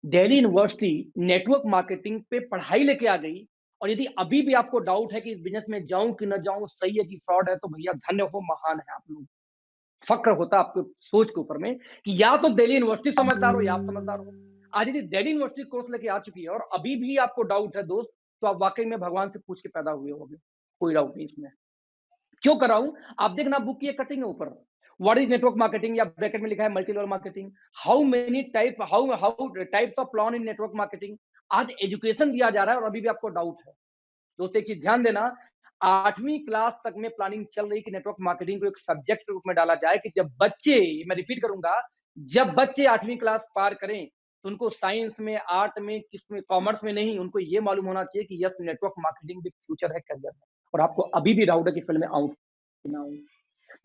दिल्ली यूनिवर्सिटी नेटवर्क मार्केटिंग पे पढ़ाई लेके आ गई, और यदि अभी भी आपको डाउट है कि इस बिज़नेस में जाऊँ कि ना जाऊँ, सही है कि फ्रॉड है, तो भैया धन्य हो, महान है आप लोग। फ़क्र होता आपको सोच के ऊपर में कि या तो दिल्ली यूनिवर्सिटी समझदार हो या आप समझदार हो। आज यदि दिल्ली यूनिवर्सिटी कोर्स लेके आ चुकी है और अभी भी आपको डाउट है दोस्त, तो आप वाक़ई में भगवान से पूछ के पैदा हुए होगे। कोई डाउट नहीं इसमें। क्यों कर रहा हूँ? आप देखना बुक की एक कटिंग है ऊपर। व्हाट इज़ नेटवर्क मार्केटिंग, या ब्रैकेट में लिखा है multi level marketing. How how types of plan in network marketing. आज एजुकेशन दिया जा रहा है और अभी भी आपको डाउट है। दोस्तों एक चीज़ ध्यान देना, 8वीं क्लास तक में प्लानिंग चल रही है कि नेटवर्क मार्केटिंग को एक सब्जेक्ट के रूप में डाला जाए कि जब बच्चे, मैं रिपीट करूँगा, जब बच्चे 8वीं क्लास पार करें, तो उनको साइंस में, आर्ट में, किसमें, कॉमर्स में नहीं, उनको ये मालूम होना चाहिए कि यस, नेटवर्क मार्केटिंग भी फ्यूचर है, करियर है। और आपको अभी भी डाउट है कि फ़िल्म में आऊँ कि ना आऊँ।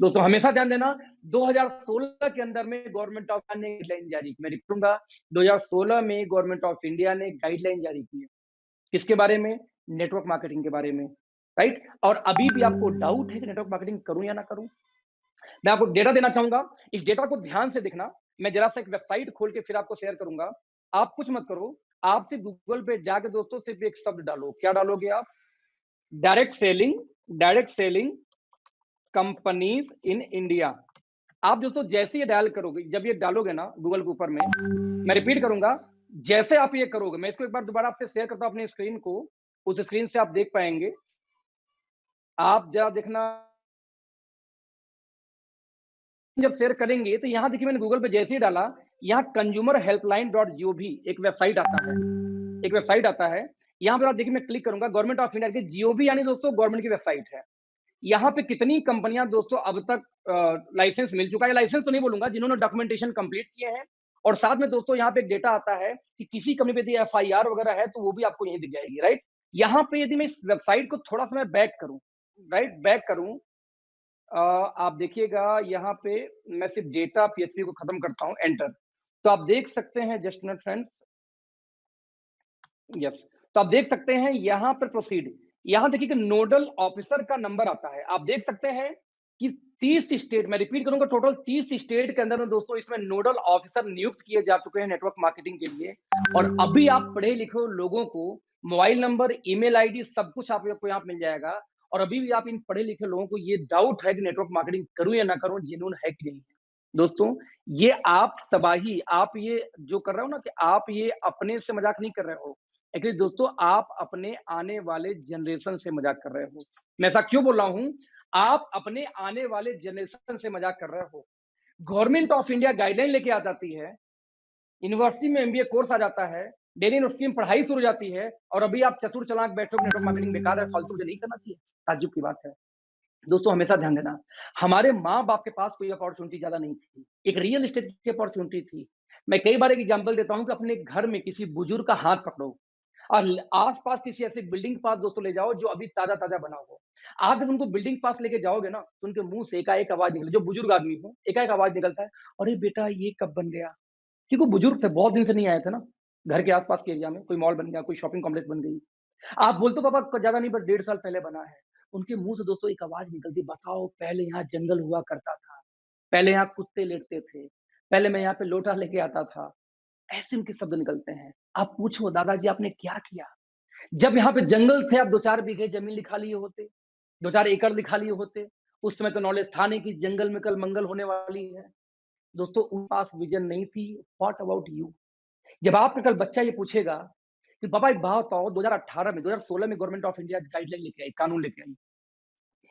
दोस्तों हमेशा ध्यान देना, 2016 के अंदर में गवर्नमेंट ऑफ इंडिया ने गाइडलाइन जारी की। मैं रिपीट करूँगा, 2016 में गवर्नमेंट ऑफ इंडिया ने गाइडलाइन जारी की है। किसके बारे में? नेटवर्क मार्केटिंग के बारे में, राइट? और अभी भी आपको डाउट है कि नेटवर्क मार्केटिंग करूँ या ना करूँ? मैं आपको डेटा देना चाहूँगा, इस डेटा को ध्यान से देखना। मैं ज़रा-सा एक वेबसाइट खोल के फिर आपको शेयर करूँगा। आप कुछ मत करो, आप सिर्फ गूगल पे जाके दोस्तों सिर्फ एक शब्द डालो। क्या डालोगे आप? Direct selling, direct selling companies in India. आप दोस्तों जैसे ही डायल करोगे, जब ये डालोगे ना गूगल के ऊपर में, मैं रिपीट करूँगा, जैसे आप ये करोगे, मैं इसको एक बार दोबारा आपसे शेयर करता हूँ अपनी स्क्रीन को, उस स्क्रीन से आप देख पाएँगे। आप ज़रा देखना, जब शेयर करेंगे तो यहाँ देखिए मैंने गूगल पे जैसे ही डाला, यहाँ कंज्यूमर हेल्पलाइन डॉट जीओवी एक वेबसाइट आता है, एक वेबसाइट आता है। यहाँ पे आप देखिए मैं क्लिक करूँगा, गवर्नमेंट ऑफ इंडिया की जीओवी यानी दोस्तों गवर्नमेंट की वेबसाइट है। यहाँ पे कितनी कंपनियां दोस्तों अब तक लाइसेंस मिल चुका है, लाइसेंस तो नहीं बोलूंगा, जिन्होंने डॉक्यूमेंटेशन कंप्लीट किए हैं। और साथ में दोस्तों यहाँ पे एक डेटा आता है कि किसी कंपनी पे यदि एफआईआर वगैरह है तो वो भी आपको यहीं दिख जाएगी, राइट? यहाँ पे यदि मैं इस वेबसाइट को थोड़ा सा मैं बैक करूं, राइट, बैक करूं, आप देखिएगा यहाँ पे, मैं सिर्फ डेटा पीएचपी को खत्म करता हूँ, एंटर। तो आप देख सकते हैं, जस्ट मिनट फ्रेंड्स, यस, तो आप देख सकते हैं यहाँ पर प्रोसीड, यहाँ देखिए कि नोडल ऑफिसर का नंबर आता है। आप देख सकते हैं कि 30 स्टेट, मैं रिपीट करूंगा, टोटल 30 स्टेट के अंदर में दोस्तों इसमें नोडल ऑफिसर नियुक्त किए जा चुके हैं नेटवर्क मार्केटिंग के लिए। और अभी आप पढ़े लिखे लोगों को मोबाइल नंबर, ईमेल आईडी सब कुछ आपको यहाँ मिल जाएगा। और अभी भी आप इन पढ़े लिखे लोगों को ये डाउट है कि नेटवर्क मार्केटिंग करूं या ना करूं, जेन्युइन है कि नहीं है। दोस्तों ये आप तबाही, आप ये जो कर रहे हो ना, कि आप ये अपने से मजाक नहीं कर रहे हो, एक्चुअली दोस्तों आप अपने आने वाले जनरेशन से मजाक कर रहे हो। मैं ऐसा क्यों बोल रहा हूं? आप अपने आने वाले जनरेशन से मजाक कर रहे हो। गवर्नमेंट ऑफ इंडिया गाइडलाइन लेके आ जाती है, यूनिवर्सिटी में एमबीए कोर्स आ जाता है, डेली यूनिवर्सिटी में पढ़ाई शुरू हो जाती है, और अभी आप चतुर चालाक बैठो, नेटवर्क मार्केटिंग बेकार है, फालतू, मुझे नहीं करना चाहिए। ताज्जुब की बात है। दोस्तों हमेशा ध्यान देना, हमारे माँ बाप के पास कोई अपॉर्चुनिटी ज्यादा नहीं थी, एक रियल एस्टेट की अपॉर्चुनिटी थी। मैं कई बार एक एग्जाम्पल देता हूँ कि अपने घर में किसी बुजुर्ग का हाथ पकड़ो और आस-पास किसी ऐसी बिल्डिंग के पास दोस्तों ले जाओ जो अभी ताज़ा-ताज़ा बना हो। आप जब उनको बिल्डिंग के पास लेके जाओगे ना, तो उनके मुँह से एकाएक आवाज़ निकले, जो बुजुर्ग आदमी हो, एकाएक आवाज़ निकलता है, "अरे बेटा ये कब बन गया?" क्योंकि वो बुजुर्ग थे, बहुत दिन से नहीं आए थे ना, घर के आस-पास के एरिया में, कोई मॉल बन गया, कोई शॉपिंग कॉम्प्लेक्स बन गई। आप बोलते हो पापा ज़्यादा नहीं, बस 1.5 साल पहले बना है। उनके मुँह से दोस्तों एक आवाज़ निकलती, बताओ पहले यहाँ जंगल हुआ करता था, पहले यहाँ कुत्ते लेटते थे, पहले मैं यहाँ पे लोटा लेके आता था। ऐसे उनके शब्द निकलते हैं। आप पूछो दादाजी आपने क्या किया? जब यहाँ पे जंगल थे, आप 2-4 बीघे ज़मीन लिखा लिए होते, 2-4 एकड़ लिखा लिए होते। उस समय तो नॉलेज था नहीं कि जंगल में कल मंगल होने वाली है। दोस्तों उनके पास विज़न नहीं थी, व्हाट अबाउट यू? जब आपका कल बच्चा ये पूछेगा कि पापा एक बात बताओ, 2018 में, 2016 में गवर्नमेंट ऑफ इंडिया गाइडलाइन लेके आई, कानून लेके आई।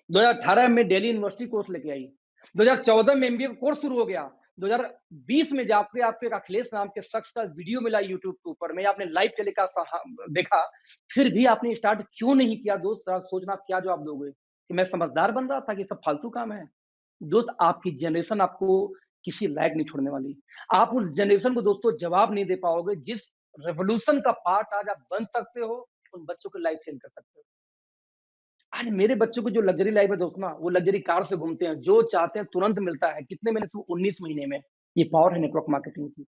2018 में दिल्ली यूनिवर्सिटी कोर्स लेके आई। 2014 में एमबीए का कोर्स शुरू हो गया। 2020 में जाके आपको एक अखिलेश नाम के शख्स का वीडियो मिला यूट्यूब के ऊपर में, आपने लाइव टेलीकास्ट देखा, फिर भी आपने स्टार्ट क्यों नहीं किया दोस्त? ज़रा सोचना आप क्या जवाब दोगे? कि मैं समझदार बन रहा था कि सब फालतू काम है? दोस्त आपकी जनरेशन आपको किसी लायक नहीं छोड़ने वाली। आप उस जनरेशन को दोस्तों जवाब नहीं दे पाओगे, जिस रिवॉल्यूशन का पार्ट आज आप बन सकते हो, उन बच्चों की लाइफ चेंज कर सकते हो। आज मेरे बच्चों को जो लग्जरी लाइफ है दोस्त ना, वो लग्जरी कार से घूमते हैं, जो चाहते हैं तुरंत मिलता है। कितने महीने से? 19 महीने में। ये पावर है नेटवर्क मार्केटिंग की।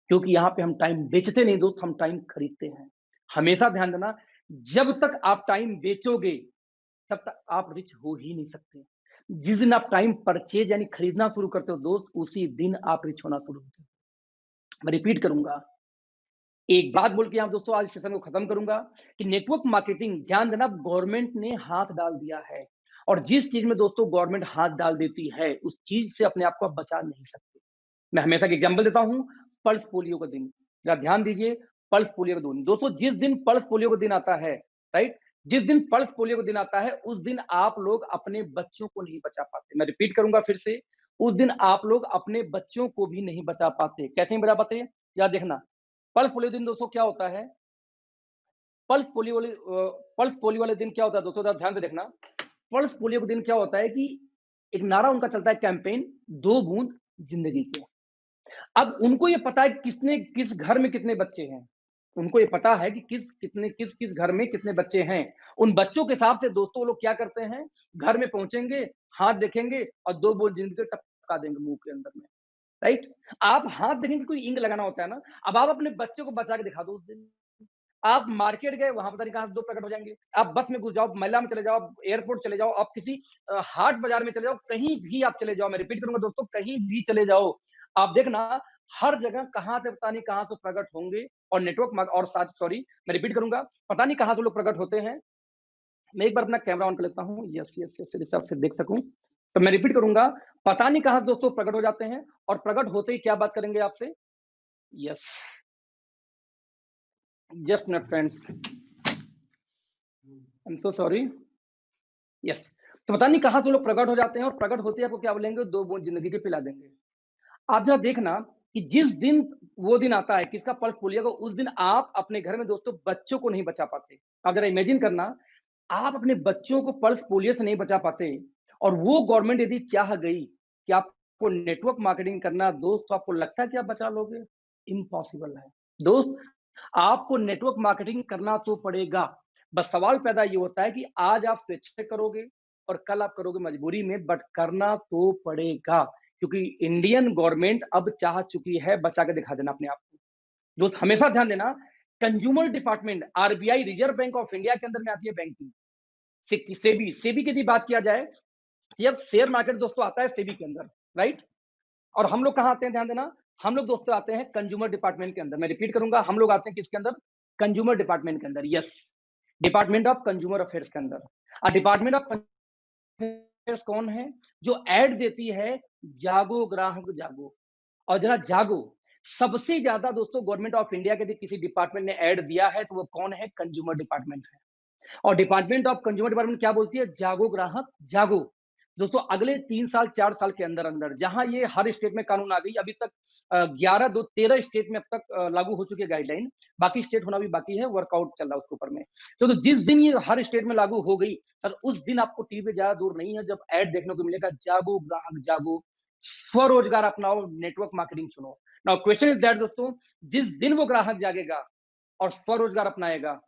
क्योंकि यहाँ पे हम टाइम बेचते नहीं दोस्त, हम टाइम खरीदते हैं। हमेशा ध्यान देना, जब तक आप टाइम बेचोगे, तब तक आप रिच हो ही नहीं सकते। जिस दिन आप टाइम परचेज यानी खरीदना शुरू करते हो दोस्त, उसी दिन आप रिच होना शुरू होते हो। मैं रिपीट करूंगा, एक बात बोल के यहाँ दोस्तों आज सेशन को खत्म करूंगा कि नेटवर्क मार्केटिंग, ध्यान देना, गवर्नमेंट ने हाथ डाल दिया है, और जिस चीज में दोस्तों गवर्नमेंट हाथ डाल देती है उस चीज से अपने आप को आप बचा नहीं सकते। मैं हमेशा एक एग्जांपल देता हूं, पल्स पोलियो का दिन, जरा ध्यान दीजिए। पल्स पोलियो का दिन दोस्तों, जिस दिन पल्स पोलियो का दिन आता है, राइट, जिस दिन पल्स पोलियो का दिन आता है उस दिन आप लोग अपने बच्चों को नहीं बचा पाते। मैं रिपीट करूंगा फिर से, उस दिन आप लोग अपने बच्चों को भी नहीं बचा पाते। कैसे नहीं बचा पाते, या देखना, पल्स पोलियो दिन दोस्तों क्या होता है, पल्स पोलियो वाले दिन क्या होता है दोस्तों, ध्यान से देखना। पल्स पोलियो के दिन क्या होता है कि एक नारा उनका चलता है, कैंपेन, दो बूंद जिंदगी के। अब उनको ये पता है किसने किस घर में कितने बच्चे हैं, उनको ये पता है कि किस किस घर में कितने बच्चे हैं। उन बच्चों के हिसाब से दोस्तों वो लोग क्या करते हैं, घर में पहुंचेंगे, हाथ देखेंगे और दो बूंद जिंदगी के टपका देंगे मुंह के अंदर में, राइट। आप हाथ देखेंगे, कोई इंक लगाना होता है ना, अब आप अपने बच्चे को बचा के दिखा दो उस दिन। आप मार्केट गए, वहां पता नहीं कहां से दो प्रकट हो जाएंगे। आप बस में घुस जाओ, मेला में चले जाओ, आप एयरपोर्ट चले जाओ, आप किसी हाट बाजार में चले जाओ, कहीं भी आप चले जाओ, मैं रिपीट करूंगा दोस्तों, कहीं भी चले जाओ, आप देखना हर जगह कहां से पता नहीं कहां से प्रकट होंगे। और नेटवर्क और साथ, सॉरी मैं रिपीट करूंगा, पता नहीं कहां से लोग प्रकट होते हैं। मैं एक बार अपना कैमरा ऑन कर लेता हूँ, यस यस यस, जिससे आपसे देख सकूं। तो मैं रिपीट करूंगा, पता नहीं कहां से दोस्तों प्रकट हो जाते हैं, और प्रकट होते ही क्या बात करेंगे आपसे, yes, just not friends, I am so sorry, yes. तो पता नहीं कहां से लोग प्रकट हो जाते हैं, और प्रकट होते ही आपको क्या बोलेंगे, दो बूंद जिंदगी के पिला देंगे। आप जरा देखना कि जिस दिन वो दिन आता है किसका, पल्स पोलियो का, उस दिन आप अपने घर में दोस्तों बच्चों को नहीं बचा पाते। आप जरा इमेजिन करना, आप अपने बच्चों को पल्स पोलियो से नहीं बचा पाते, और वो गवर्नमेंट यदि चाह गई कि आपको नेटवर्क मार्केटिंग करना दोस्त, तो आपको लगता है कि आप बचा लोगे? इम्पॉसिबल है दोस्त। आपको नेटवर्क मार्केटिंग करना तो पड़ेगा, बस सवाल पैदा ये होता है कि आज आप स्वेच्छा से करोगे और कल आप करोगे मजबूरी में, बट करना तो पड़ेगा, क्योंकि इंडियन गवर्नमेंट अब चाह चुकी है बचा के दिखा देना अपने आप को। दोस्त हमेशा ध्यान देना, consumer department, RBI, reserve bank of India के अंदर में आती है बैंकिंग, सेबी, सेबी की यदि बात किया जाए, जब शेयर मार्केट दोस्तों आता है सेबी के अंदर, राइट। और हम लोग कहाँ आते हैं, ध्यान देना, हम लोग दोस्तों आते हैं कंज्यूमर डिपार्टमेंट के अंदर। मैं रिपीट करूंगा, हम लोग आते हैं किसके अंदर, कंज्यूमर डिपार्टमेंट के अंदर, yes, department of consumer affairs के अंदर। डिपार्टमेंट ऑफ अफेयर्स कौन है, जो एड देती है, जागो ग्राहक जागो। और जरा जागो, सबसे ज्यादा दोस्तों गवर्नमेंट ऑफ इंडिया के किसी डिपार्टमेंट ने ऐड दिया है तो वो कौन है, कंज्यूमर डिपार्टमेंट है। और डिपार्टमेंट ऑफ कंज्यूमर डिपार्टमेंट क्या बोलती है, जागो ग्राहक जागो। दोस्तों अगले 3 साल 4 साल के अंदर अंदर, जहां ये हर स्टेट में कानून आ गई, अभी तक 13 स्टेट में अब तक लागू हो चुकी है गाइडलाइन, बाकी स्टेट होना भी बाकी है, वर्कआउट चल रहा है उसके ऊपर में। तो जिस दिन ये हर स्टेट में लागू हो गई, सर उस दिन आपको टीवी पे ज्यादा दूर नहीं है जब ऐड देखने को मिलेगा, जागो ग्राहक जागो, स्वरोजगार अपनाओ, नेटवर्क मार्केटिंग चुनो। नाउ क्वेश्चन इज दैट दोस्तों, जिस दिन वो ग्राहक जागेगा और स्वरोजगार अपनाएगा,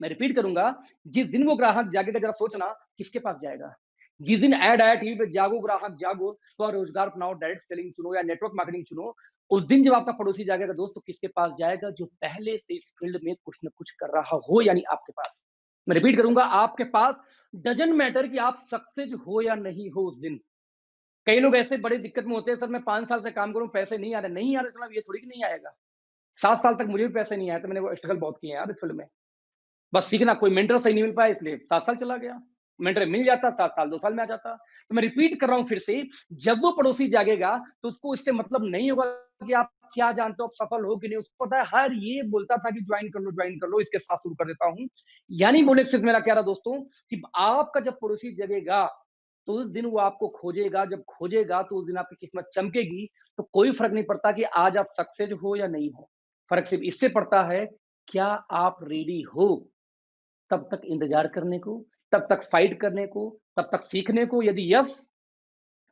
मैं रिपीट करूंगा, जिस दिन वो ग्राहक जागेगा, जरा सोचना किसके पास जाएगा। जिस दिन ऐड आया टीवी पे, जागो ग्राहक जागो, स्वरोजगार अपनाओ, डायरेक्ट सेलिंग चुनो या नेटवर्क मार्केटिंग चुनो, उस दिन जब आपका पड़ोसी जागेगा दोस्त, तो किसके पास जाएगा, जो पहले से इस फील्ड में कुछ ना कुछ कर रहा हो, यानी आपके पास। मैं रिपीट करूंगा, आपके पास, डजंट मैटर कि आप सक्सेस हो या नहीं हो उस दिन। कई लोग ऐसे बड़े दिक्कत में होते हैं, सर मैं 5 साल से काम करूं, पैसे नहीं आ रहे, नहीं आ रहे, मतलब ये थोड़ी कि नहीं आएगा। 7 साल तक मुझे भी पैसे नहीं आए, तो मैंने वो स्ट्रगल बहुत किए हैं यार इस फील्ड में। बस सीखना, कोई मेंटर सही नहीं मिल पाया, इसलिए 7 साल चला गया। मेंटर मिल जाता, 7 साल 2 साल में आ जाता। तो मैं रिपीट कर रहा हूं फिर से, जब वो पड़ोसी जागेगा तो उसको इससे मतलब नहीं होगा कि आप क्या जानते हो, आप सफल हो कि नहीं। उसको पता है, हर ये बोलता था कि ज्वाइन कर लो, इसके साथ शुरू कर देता हूं। यानी बोले सिर्फ मेरा क्या रहा दोस्तों, कि आपका जब पड़ोसी जगेगा तो उस दिन वो आपको खोजेगा, जब खोजेगा तो उस दिन आपकी किस्मत चमकेगी। तो कोई फर्क नहीं पड़ता कि आज आप सक्सेस हो या नहीं हो, फर्क सिर्फ इससे पड़ता है, क्या आप रेडी हो तब तक इंतजार करने को, तब तक फाइट करने को, तब तक सीखने को। यदि यस,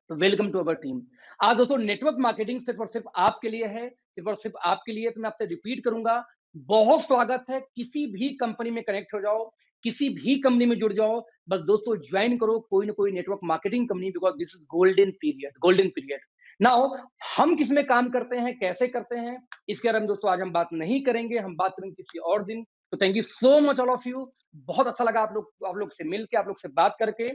तो वेलकम टू अवर टीम। आज दोस्तों नेटवर्क मार्केटिंग सिर्फ और सिर्फ आपके लिए है, सिर्फ और सिर्फ आपके लिए। तो मैं आपसे रिपीट करूंगा, बहुत स्वागत है, किसी भी कंपनी में कनेक्ट हो जाओ, किसी भी कंपनी में जुड़ जाओ, बस दोस्तों ज्वाइन करो कोई ना कोई network marketing company, because this is golden period, golden period. Now हम किस में काम करते हैं, कैसे करते हैं, इसके बारे में दोस्तों आज हम बात नहीं करेंगे, हम बात करेंगे किसी और दिन। तो thank you so much all of you, बहुत अच्छा लगा आप लोग से मिल के, आप लोग से बात करके।